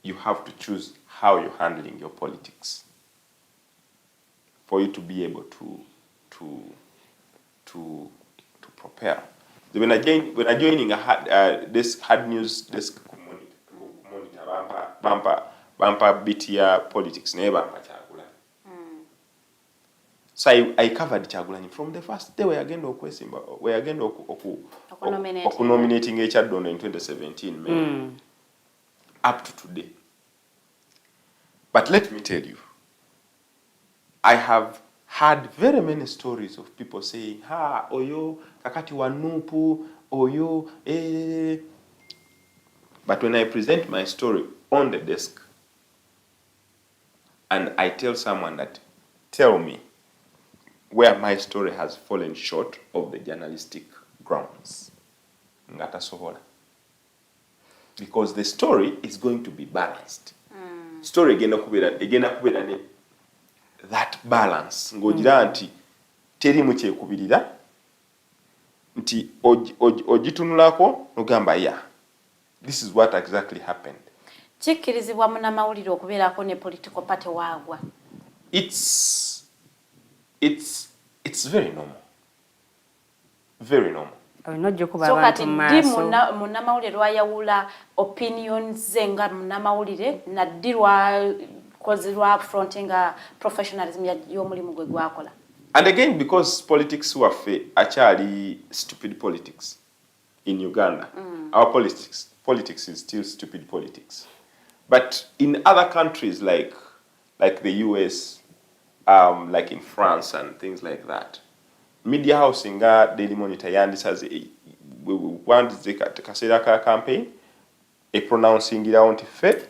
you have to choose how you're handling your politics for you to be able to propel. When I joining this hard news desk monitor bampa BTR politics never Kyagulanyi. So I covered Kyagulanyi from the first day we agenda nominating Echaddono in 2017 May up to today. But let me tell you, I have heard very many stories of people saying, oyo kakati wanupu, oyo But when I present my story on the desk, and I tell someone that, tell me where my story has fallen short of the journalistic grounds. Ngata sobola. Because the story is going to be balanced. Story egenda kubeera ne that balance. Ng'ogira nti teri mu kyekubirira nti ogitunulako n'ogamba yeah, this is what exactly happened. Kikkirizibwa munnamawulire okubeerako ne political party waagwa? It's very normal. Very normal. So kati ddi munnamawulire lwayawula opinions ze nga munnamawulire na ddi lwa fronting professionalism y'omulimu gwe gwakola? And again, because politics waffe akyali stupid politics in Uganda. Our politics is still stupid politics. But in other countries like the US, like in France and things like that, media house nga Daily Monitor yandisaze wandize kaseera ka campaign pronouncing irawo nti ffe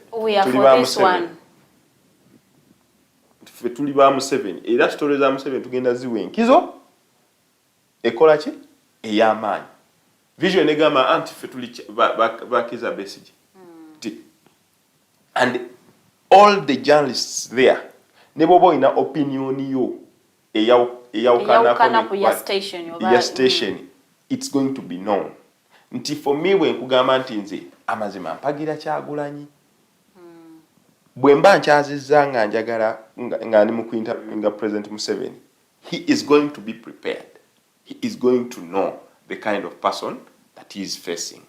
tuli ba Museveni era story za Museveni tugenda ziwe enkizo ekola ki ey'amaanyi. Vision egamba anti ffe tuli bakiza Besigye. And all the journalists there ne boba olina opinion yo eyawukana ku ya station, it's going to be known. Nti for me bwe nkugamba nti nze amazima mpagira Kyagulanyi, bwe mba nkyazizza nga njagala nga ndi mu kuinterviewinga President Museveni, he is going to be prepared. He is going to know the kind of person that he is facing.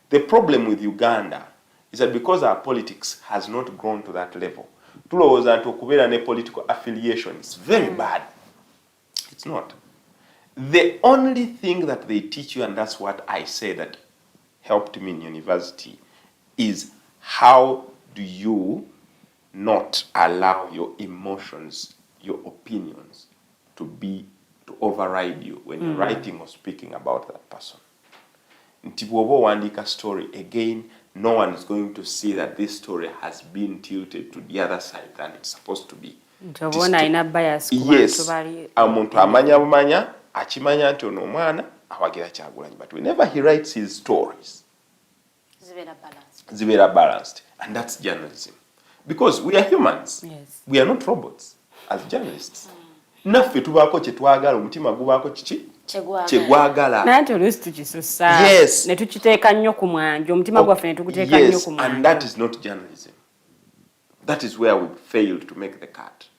The problem with Uganda is that because our politics has not grown to that level, tulowooza nti okubeera ne political affiliation is very bad. It's not. The only thing that they teach you, and that's what I say that helped me in university, is how do you not allow your emotions, your opinions to override you when you're writing or speaking about that person. Nti bw'oba owandiika story, again, no one is going to see that this story has been tilted to the other side than it's supposed to be. Yes, omuntu amanya bumanya akimanya nti ono omwana awagira Kyagulanyi, but whenever he writes his stories zibeera balanced, and that's journalism, because we are humans. Yes. We are not robots as journalists. Naffe tubaako kye twagala, omutima gubaako kiki kyegwagala. Nanti oluusi tukisussa ne tukiteeka nnyo ku mwanjo, omutima gwaffe ne tuguteeka nnyo ku mwanjo. And that is not journalism. That is where we failed to make the cut.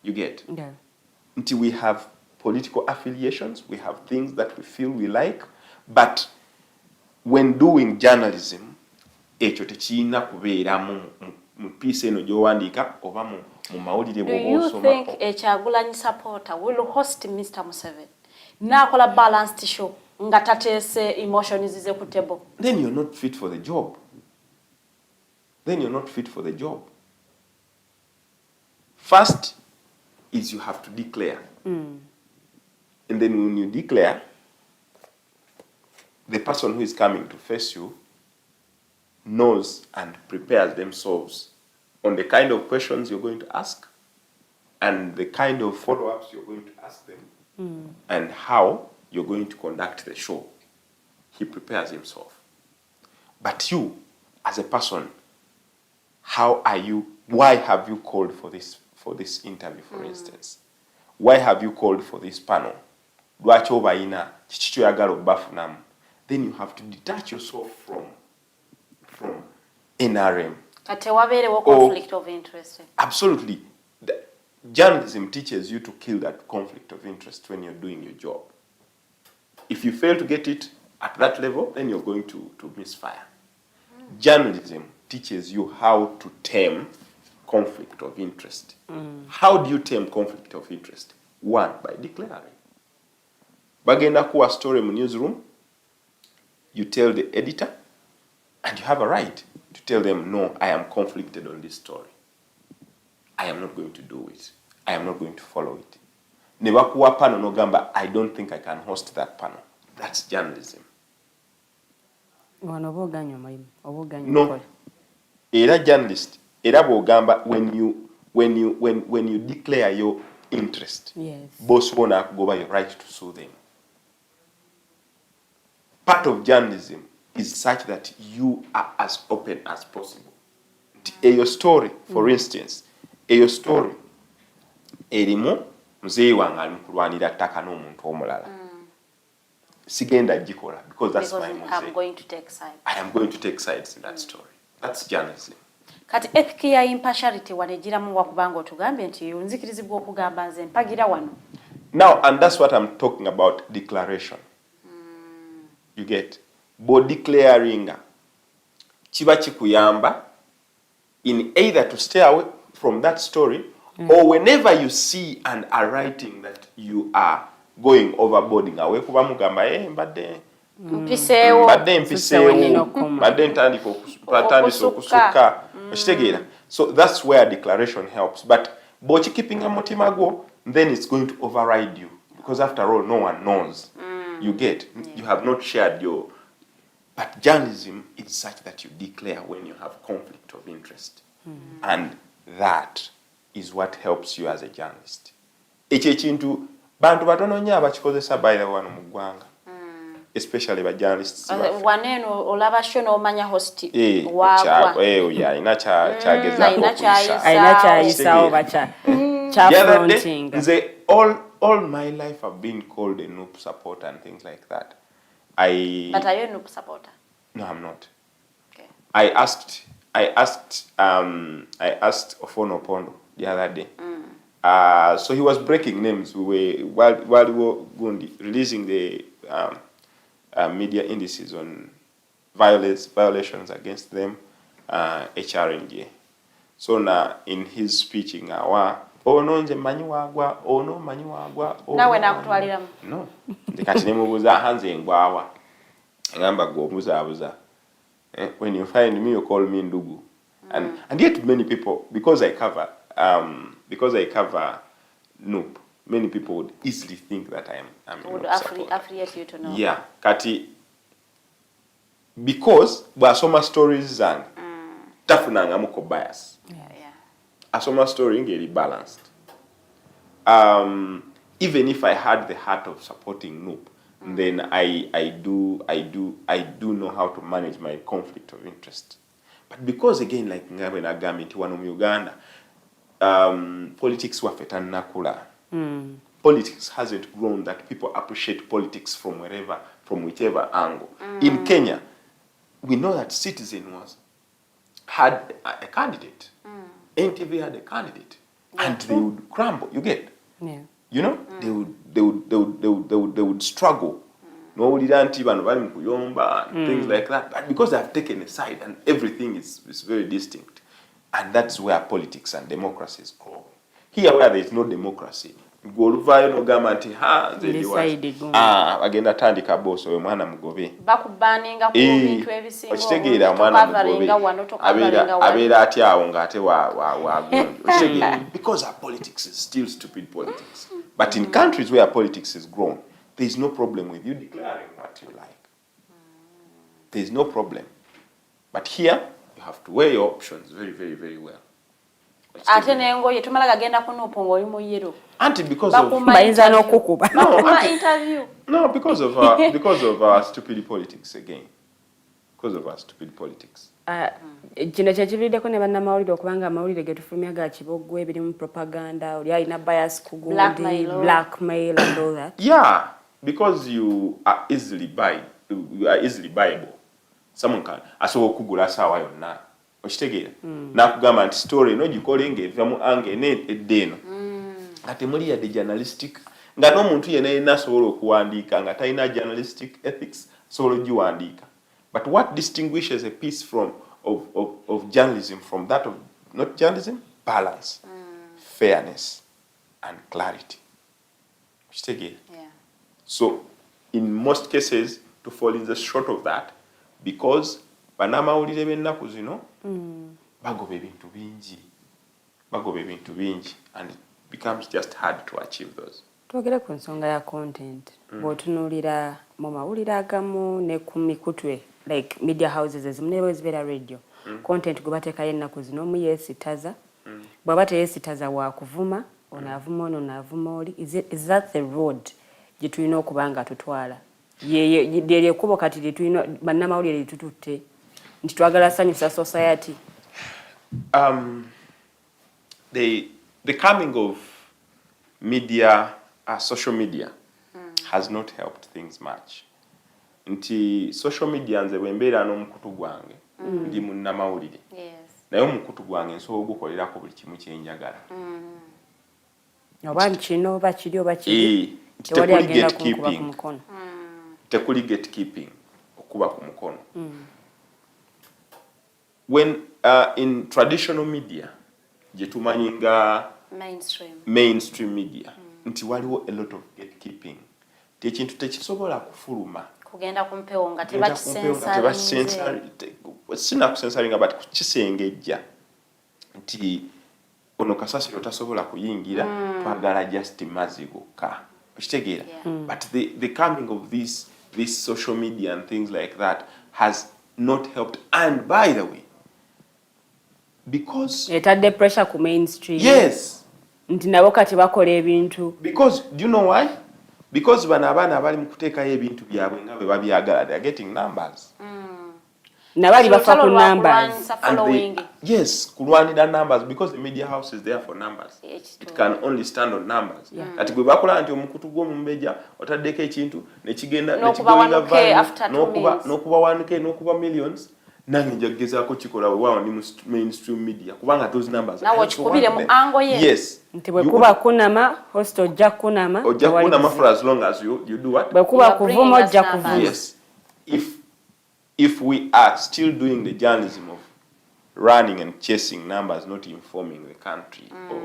You get? Yeah. Until we have political affiliations, we have things that we feel we like, but when doing journalism, ekyo tekirina kubeera mu piece eno gy'owandiika oba mu mawulire bw'oba osoma. Do you think a Kyagulanyi supporter will host Mr. Museveni n'akola balanced show nga tateese emotions ze ku table? Then you're not fit for the job. First is you have to declare. And then when you declare, the person who is coming to face you knows and prepares themselves on the kind of questions you're going to ask and the kind of follow-ups you're going to ask them and how you're going to conduct the show. He prepares himself. But you, as a person, why have you called for this interview, for instance? Why have you called for this panel? Lwaki obayina kiki kyoyagala obafunamu? Then you have to detach yourself from NRM. Kati wabeerewo conflict of interest. Absolutely. Journalism teaches you to kill that conflict of interest when you're doing your job. If you fail to get it at that level, then you're going to misfire. Journalism teaches you how to tame conflict of interest. How do you tame conflict of interest? One, by declaring. Bagenda kuwa story mu newsroom, you tell the editor, and you have a right to tell them, no, I am conflicted on this story. I am not going to do it. I am not going to follow it. Nebakuwa panel no gamba, I don't think I can host that panel. That's journalism. No. Era journalist era bw'ogamba when you declare your interest, yes, boss bona akugoba your right to sue them. Part of journalism is such that you are as open as possible. Eyo story, for instance, eyo story erimu muzeeyi wange ali mu kulwanira ttaka n'omuntu omulala. Sigenda gikola because that's my muzee. I'm going to take sides. I am going to take sides in that story. That's journalism. Kati ethic ya impartiality wanejiramu wakubanga otugambe nti unzikirizibwa okugamba nze mpagira wano. Now, and that's what I'm talking about, declaration. You get? Bo declaring chiba chikuyamba in either to stay away from that story or whenever you see and are writing that you are going overboarding away kuba mugamba mbadde mpiseewo mbadde ntandika okusuka okitegeera. So that's where declaration helps, but bochikipinga mutima gwo, then it's going to override you because after all no one knows. You get? You have not shared your... But journalism is such that you declare when you have conflict of interest. And that is what helps you as a journalist. Ekyo ekintu bantu batono nnyo abakikozesa by the one mu ggwanga. Especially by journalists. Waneno olaba show n'omanya host wagwa. Oya ina kyageza okuyisa. Aina kyayisa oba kya nze all my life I've been called a noob supporter and things like that. But are you a noob supporter? No, I'm not. Okay. I asked Ofono Pondo the other day. So he was breaking names. We were while we were releasing the media indices on violations against them, HRNG. So now in his speech in our nonje manyi wagwa, no manyi wagwa. Nawe nakutwaliramu. No. Ndikati nemubuza hanze ngwawa. Ngamba go buza. When you find me, you call me Ndugu. And yet many people, because I cover Noop, many people would easily think that I'm would affiliate you to know. Yeah. Kati because bwasoma stories zange tafunanga muko bias. Asoma story ngeri balanced. Even if I had the heart of supporting Noop, then I do know how to manage my conflict of interest. But because again, like ngabe nagamba nti wano mu Uganda, politics wafeta nakula. Politics hasn't grown that people appreciate politics from whichever angle. In Kenya, we know that Citizen had a candidate. NTV had a candidate, and they would crumble. You get? Yeah. You know, they would struggle. Mawulire anti bano bali mu kuyomba and things like that. But because they have taken a side and everything is very distinct, and that's where politics and democracy is growing. Here, where there is no democracy, goluvayo no government agenda tandika boss oyo mwana mugobe bakubaninga ku bintu ebisinga okitegeera mwana mugobe abera atyawo ngate wa because our politics is still stupid politics. But in countries where politics is grown, there is no problem with you declaring what you like. There is no problem. But here, you have to weigh your options very, very, very well. Ate nengo yetumala gagenda kunopongo oli mu yero. Auntie, because of bayinza n'okukuba. Interview. No, because of our stupid politics again. Because of our stupid politics. Kino kyekiviiriddeko ne bannamawulire okubanga amawulire ge tufulumya ga kibogwe ebirimu propaganda oli alina bias ku gundi blackmail and all that. Yeah, because you are easily buyable. Someone can asobola okugula saawa yonna. Okitegeera nakugamba nti story eno gikole ng'eva mu ange eddeeno nga temuli yadde journalistic nga n'omuntu yenna asobola okuwandiika nga talina journalistic ethics asobola ogiwandiika. But what distinguishes a piece of journalism from that of not journalism? Balance, fairness, and clarity. Okitegeera. So in most cases to fall in the short of that, because bannamawulire b'ennaku zino bagoba ebintu bingi and it becomes just hard to achieve those. Twogere ku nsonga ya content bw'otunuulira mu mawulire agamu ne ku mikutwe like media houses ezimu ne bwe zibeera radio content gwe bateekayo ennaku zino omu yeesitaza bw'aba teyeesitaza waakuvuma onaavuma ono onaavuma oli is that the road gye tulina okuba nga tutwala lyeryo ekkubo kati lye tulina bannamawulire lye tututte nti twagala sanyusa society. The coming of media, social media, has not helped things much. Nti social media nze bwe mbeera n'omukutu gwange ndi munnamawulire naye omukutu gwange nsobola ogukolerako buli kimu kye njagala. Oba kino oba kiri oba kiri tewali agenda kunkuba ku mukono. Tekuli gatekeeping okuba ku mukono. When in traditional media gye tumanyi nga mainstream media nti waliwo a lot of gatekeeping. Ekintu tekisobola kufuluma kugenda kumpewo nga sina kusensaringa but kukisengejja nti ono kasasiro tasobola kuyingira twagala just mazzi gokka okitegeera. But the coming of this social media and things like that has not helped. And by the way, because etadde pressure ku mainstream. Yes, nti nabo kati bakola ebintu. Because do you know why? Because bano abaana abali mu kuteekayo ebintu byabwe nga bwe babyagala, they are getting numbers. Nabali bafa ku numbers. Yes, kulwanira numbers because the media house is there for numbers. It can only stand on numbers. Kati gwe bakola nti omukutu gw'omumbeja otaddeko ekintu nekigenda n'okuba 1K n'okuba millions. Nange njagezaako kikola waawo ni mainstream media kubanga those numbers nawo kikubire mu ango ye. Yes, nti bwe kuba kunama host ojja kunama for as long as you do what bwe kuba kuvuma ojja kuvuma. Yes, if we are still doing the journalism of running and chasing numbers, not informing the country or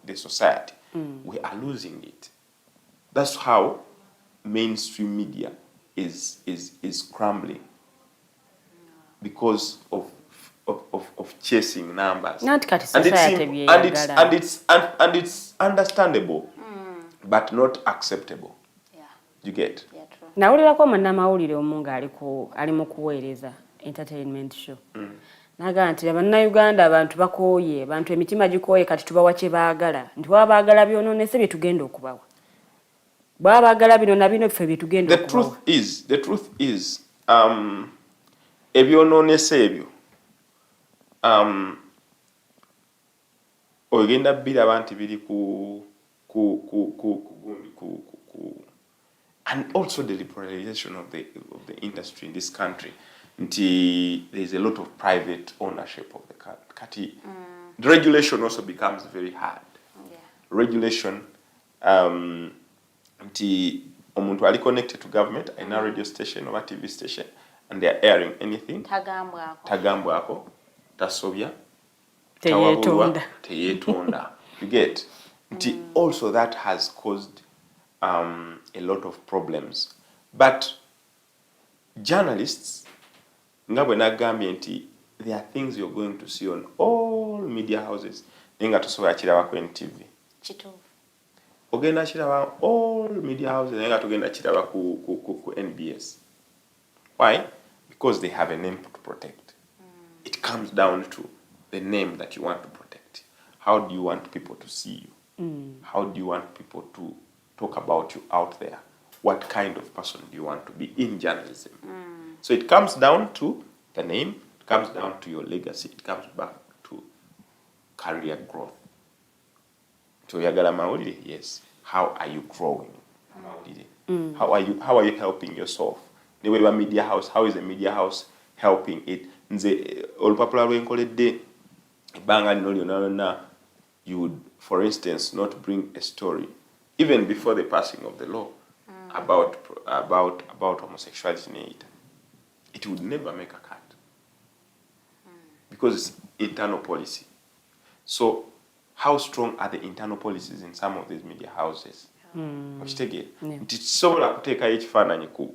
the society, we are losing it. That's how mainstream media is crumbling. Because of chasing numbers. Not and it's understandable, but not acceptable. Yeah. You get? Yeah, true. Nawulirako Munnamawulire omu nga ali mu kuweereza entertainment show. Naga nti bannayuganda abantu bakooye, abantu emitima gikooye kati tubawa kye baagala. Nti baba baagala byonoonese bye tugenda okubawa. Baba baagala bino na bino ffe bye tugenda okubawa. The truth is ebyonoonese ebyo ogenda biraba nti biri ku and also the liberalization of the industry in this country. Nti there is a lot of private ownership of the country. The regulation also becomes very hard. Regulation nti omuntu ali connected to government, in a radio station or a TV station, and they are airing anything. Tagambwako, tasobya, teyetonda. You get? Also that has caused a lot of problems. But journalists, there are things you're going to see on all media houses. Nenga tusobola kiraba ku NTV. Ogenda kiraba all media houses, nenga tugenda kiraba ku NBS. Why? Because they have a name to protect. It comes down to the name that you want to protect. How do you want people to see you? How do you want people to talk about you out there? What kind of person do you want to be in journalism? So it comes down to the name, it comes down to your legacy, it comes back to career growth. So yagala mawulire, yes. How are you growing? How are you helping yourself? The way media house, how is the media house helping it? Nze olupapula lwenkoledde ebbanga lino lyonna you would, for instance, not bring a story even before the passing of the law about homosexuality in it. It would never make a cut because it's internal policy. So how strong are the internal policies in some of these media houses? Tisobola kuteekayo ekifaananyi ku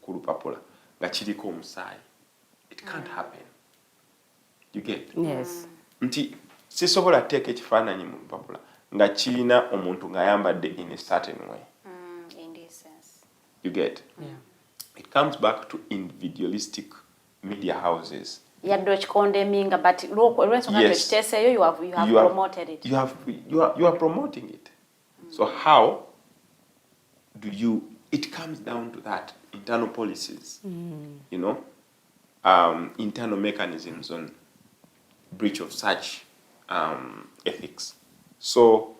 lupapula nga kiriko omusaayi. It can't happen. You get? Yes. Nti sisobola kuteeka ekifaananyi mu lupapula nga kirina omuntu ng'ayambadde in a certain way. In this sense. You get? Yeah. It comes back to individualistic media houses yaddo condemning, but yes. You have promoted it. You are promoting it. So how do you? It comes down to that internal policies, you know, internal mechanisms on breach of such ethics. So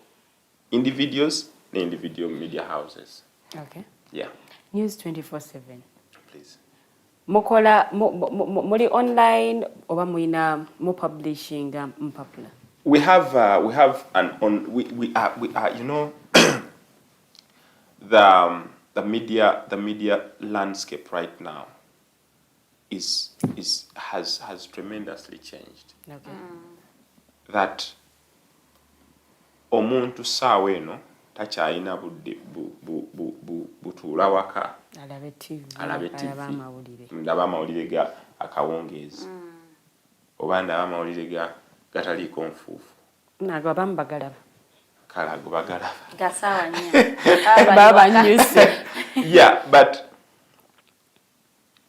individuals, the individual media houses. Okay. Yeah. News 24/7. Please. Mukola muli online oba muina mo publishing popular. We have an on we are you know the media landscape right now has tremendously changed. Okay. That omuntu sawe eno takyalina budde butuula waka Alabe TV. Ndaba amawulire ga akawungeezi oba ndaba amawulire gataliiko nfuufu nago bambagalaba kala gubagalaba Gasawa nnyo. baba nyuse. Yeah, but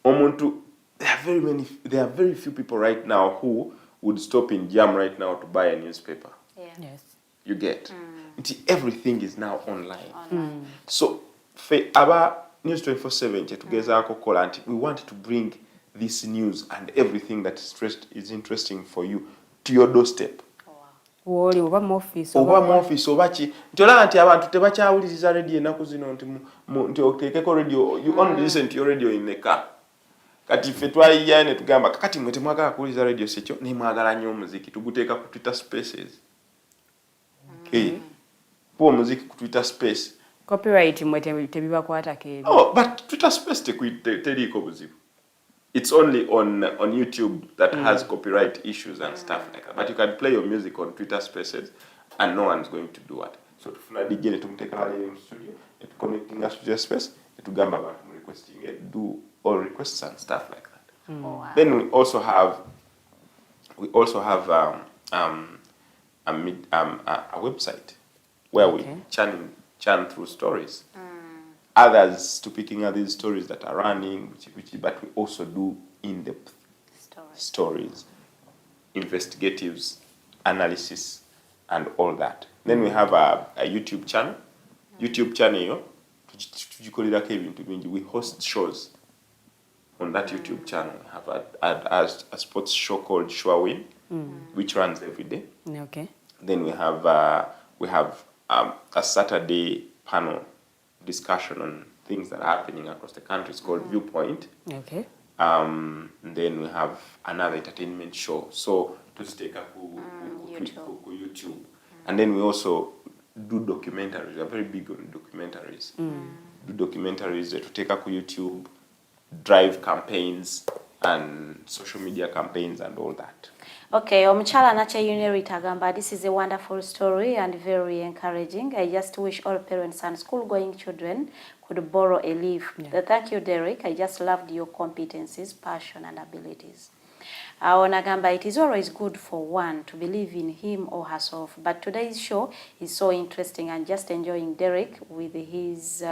omuntu there are very few people right now who would stop in jam right now to buy a newspaper. Yeah. Yes. You get everything is now online. So aba News 24/7 kyetugezaako kola nti we want to bring this news and everything that is interesting for you to your doorstep. Woli oba mu office oba ki nti olaba nti abantu tebakyawuliriza radio ennaku zino nti oteekeko radio, you only listen to your radio in the car. Kati ffe twayiya ne tugamba kakati mwe temwagala kuwuliriza radio sekyo ne mwagala nnyo omuziki tuguteeka ku Twitter Spaces. Kuba omuziki ku Twitter Space. Copyright mwe tebibakwata ke. Oh, but Twitter Space teriiko buzibu. It's only on YouTube that has copyright issues and stuff like that. But you can play your music on Twitter Spaces and no one's going to do what. So tufuna DJ ne tumuteeka in studio, connecting us to the space, tugamba abantu mu requesting it, do all requests and stuff like that. Wow. Then we also have a website where we churn through stories. Others to picking out these stories that are running, but we also do in-depth stories, investigatives, analysis, and all that. Then we have a YouTube channel. YouTube channel, we host shows on that YouTube channel. We have a sports show called Shwawin, which runs every day. Okay. Then we have a Saturday panel discussion on things that are happening across the country. It's called Viewpoint. Okay. Then we have another entertainment show. So to take up YouTube. And then we also do documentaries. We are very big on documentaries. Do documentaries to take up YouTube, drive campaigns and social media campaigns and all that. Okay, omuchala nache Unirita agamba, this is a wonderful story and very encouraging. I just wish all parents and school-going children could borrow a leaf. Yeah. Thank you, Derrick. I just loved your competencies, passion, and abilities. Nagamba, it is always good for one to believe in him or herself, but today's show is so interesting and just enjoying Derrick with his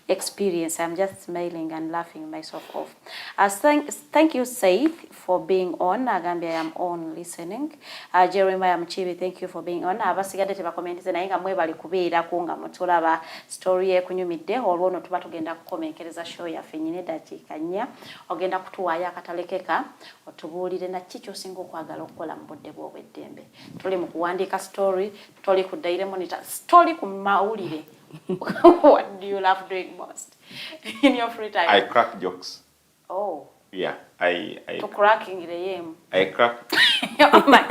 experience. I'm just smiling and laughing myself off. Thank you, Said, for being on. Agambia, I am on listening. Jeremiah Mchibi, thank you for being on. Abasigadde tebakomenteze naye nga mwebali kubeera kunga mutulaba story ekunyumidde olwono tuba tugenda kukomenkereza show yaffe nnyini dakiika 4 ogenda kutuwaayo akatalekeka otubuulire na kiki osinga okwagala okukola mu budde bw'obweddembe. Tuli mu kuwandiika story, tuli ku daily monitor, story ku mawulire. What do you love doing most in your free time? I crack jokes. Oh. Yeah, To cracking the game. I crack. Oh my.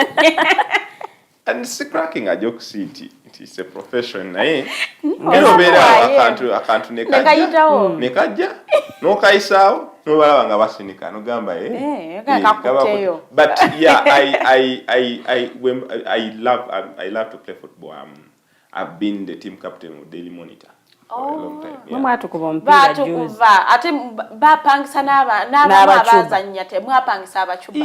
And it's cracking a joke, it is a profession. Akantu nekaja. No kaisao. No balanga basinika. No gamba But yeah, I love to play football. I've been the team captain of Daily Monitor for a long time. Mama atukubompira juice. Ate bapangisa n'abazannya temwapangisa abacuba.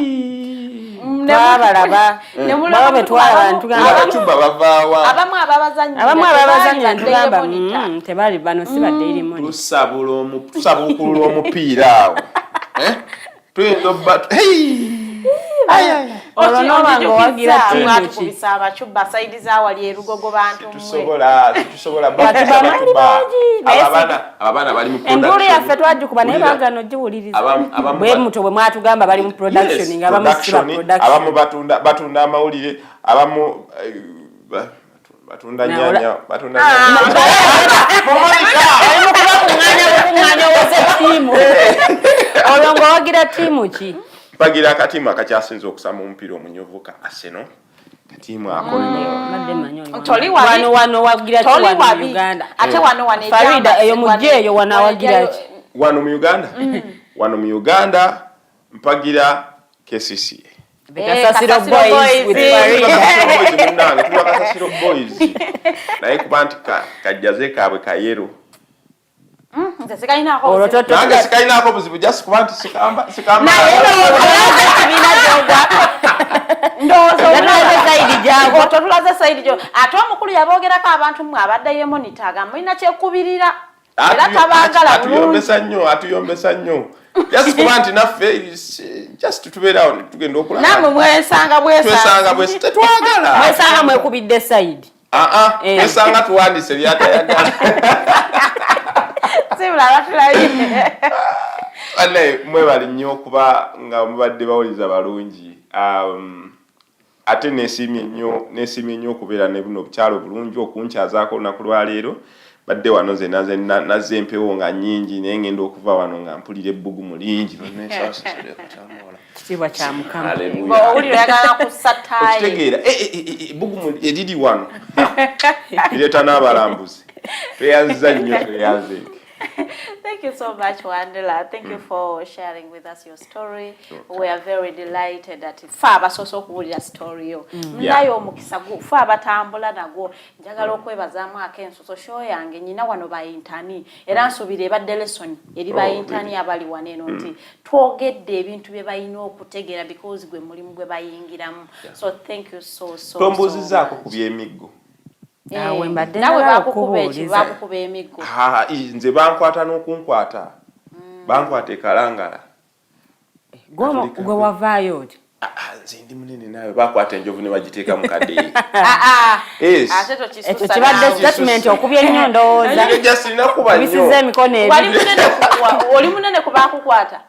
Babalaba. Baba twala abantu gamba abacuba bavaawa. Abamu ababazannya ntugamba tebali bano si ba Daily Monitor. Tusabukulula omupiira awo. Twendo but hey olonobanga wagira timu ki kubisaba chuba side za wali erugogo bantu tusobola abana bali mu production enduli yaffe twajjukuba naye bagano giwuliriza bwe muto bwe mwatugamba bali mu production nga abamu batunda amawulire abamu batunda nyanya kumwanya wose timu olongo wagira timu ki bagira akatimu akakyasinza okusama omupiira omunyovuka Arsenal katimu wano wagira timu mu Uganda ate wano Farida eyo mujje eyo wana wagira ki wano mu Uganda wano mu Uganda mpagira KCCA Kasasiro boys with Farida tuwa Kasasiro boys naye kubanti kajaze kabwe kayero nange sikalinako buzibu just kubanti sikamba totulaze saidi jo ate omukulu yabogerako abantu mwe abaddeyo monitor agamba mulina kyekubirira era tabangala atuyombesa nnyo just kubanti naffe just tubeerawo tugenda okulaba namwe mwesanga tetwagala mwesanga mwekubidde saidi mwesanga tuwandise byatayagala Wale mwebali nnyo okuba nga mubadde bawuliza balungi ate nesimye nnyo okubeera ne buno obukyalo bulungi okunkyazaako olunaku lwaleero badde wano nze nazze empewo nga nnyingi naye ngenda okuva wano nga mpulira ebbugumu lingi kitiibwa kya Mukama okitegeera ebbugumu eriri wano ireeta n'abalambuzi tweyanziza nnyo tweyanze. Thank you so much, Wandera. Thank you for sharing with us your story. We are very delighted that Faba soso kuwulira story yo. Mnayo omukisa Faba tambula nago. Njagala okwebazamu akensoso show yange nyina wano ba intani. Era nsubire badde lesson eri ba intani abali waneno nti twogedde ebintu bye bayina okutegera because gwe mulimu gwe bayingiramu. So thank you so. Tombuzi zako kubyemiggo. Nawe mbadde nawe bakukuba emiggo. Nze bankwata n'okunkwata. Bankwata ekalangala. Gwe wavaayo oti? Nze ndi munene nawe bakwata enjovu ne bagiteeka mu kadde. Ekyo kibadde statement okubya ennyo ndowooza. Bisize emikono ebiri. Oli munene ku bakukwata?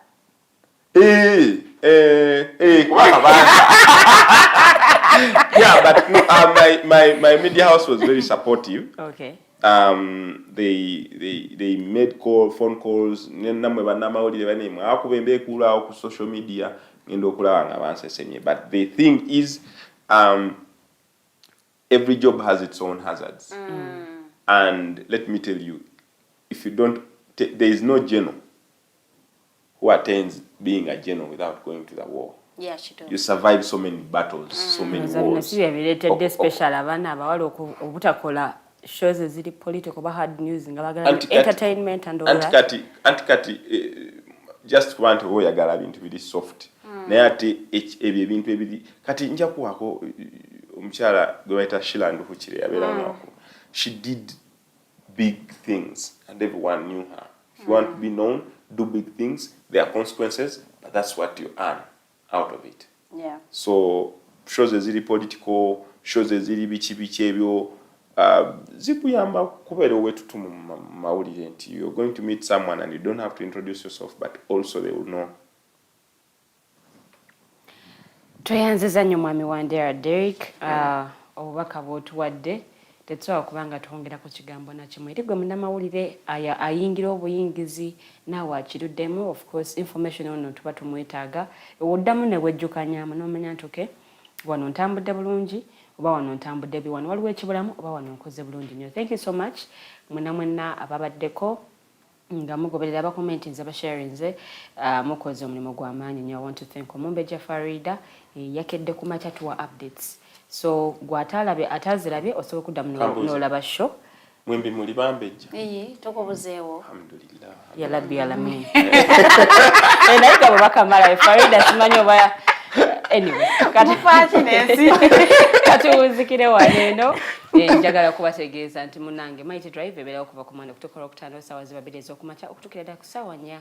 Yeah, but no, my media house was very supportive. Okay. They made phone calls. Namwe Munnamawulire banemu akubembe kula ku social media ngendo okulaba nga bansesemye. But the thing is, every job has its own hazards. And let me tell you, if you don't, there is no general who attains being a general without going to the war. Yeah, she does. You survive so many battles, so many wars. Related special abana abawali obutakola shows eziri political ba hard news nga bagala entertainment and all that. Antikati just want to oyagala bintu bili soft. Naye ate ebyo ebintu ebiri kati nja kuwako omukyala gwe bayita Shilandu Hukire yabera nako. She did big things and everyone knew her. If you want to be known, do big things. There are consequences, but that's what you earn out of it. Yeah. So shows eziri political, shows eziri bichi ebyo zikuyamba kubeera wetutu mu mawulire nti you're going to meet someone and you don't have to introduce yourself, but also they will know. Tweyanziza nnyo mwami Wandera Derrick obubaka bw'otuwadde tetsobola kubanga twongera ku kigambo nakimu eri gwe Munnamawulire ayingira obuyingizi naawe akiruddemu. Of course information ono tuba tumwetaaga ewoddamu ne wejjukanyaamu n'omanya nti okay wano ntambudde bulungi oba wano ntambudde biwano waliwo ekibulamu oba wano nkoze bulungi nnyo. Thank you so much mwenna ababaddeko nga mugoberera abakomentinze abasharinze mukoze omulimu gw'amaanyi nnyo. I want to thank Omumbejja Farida yakedde ku makya tuwa updates. So gwatalabe atazirabye osobola kuddamu n'olaba show. Mwembi muli bambejja. Tokobuzeewo. Alhamdulillah. Ya Rabbi alamin. Naye gabo bakamala Farida simanyi oba anyway. Katuwuzikire waneno. Njagala kubategeeza nti munange Mighty Drive ebeera okuva ku Monday okutuuka ku 5 ssaawa zibabiri ez'okumakya okutuukira ddala ku ssaawa 4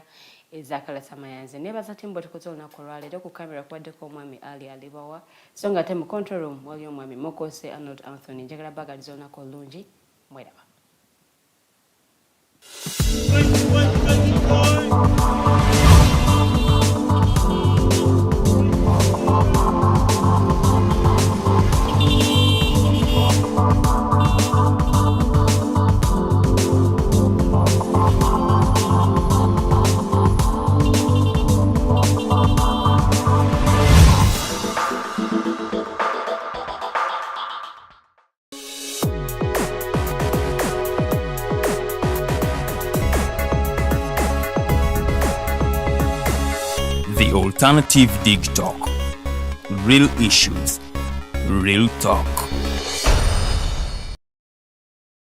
ezakalasa mayanze nebaza timbo tukoze olunaku olwaleero ku kamera kwaddeko omwami Ali Alibawa so nga ate mu control room wali omwami Mokose Arnold Anthony njagala bagaliza olunaku olungi mweraba. The Alternative Digitalk. Real issues, real talk.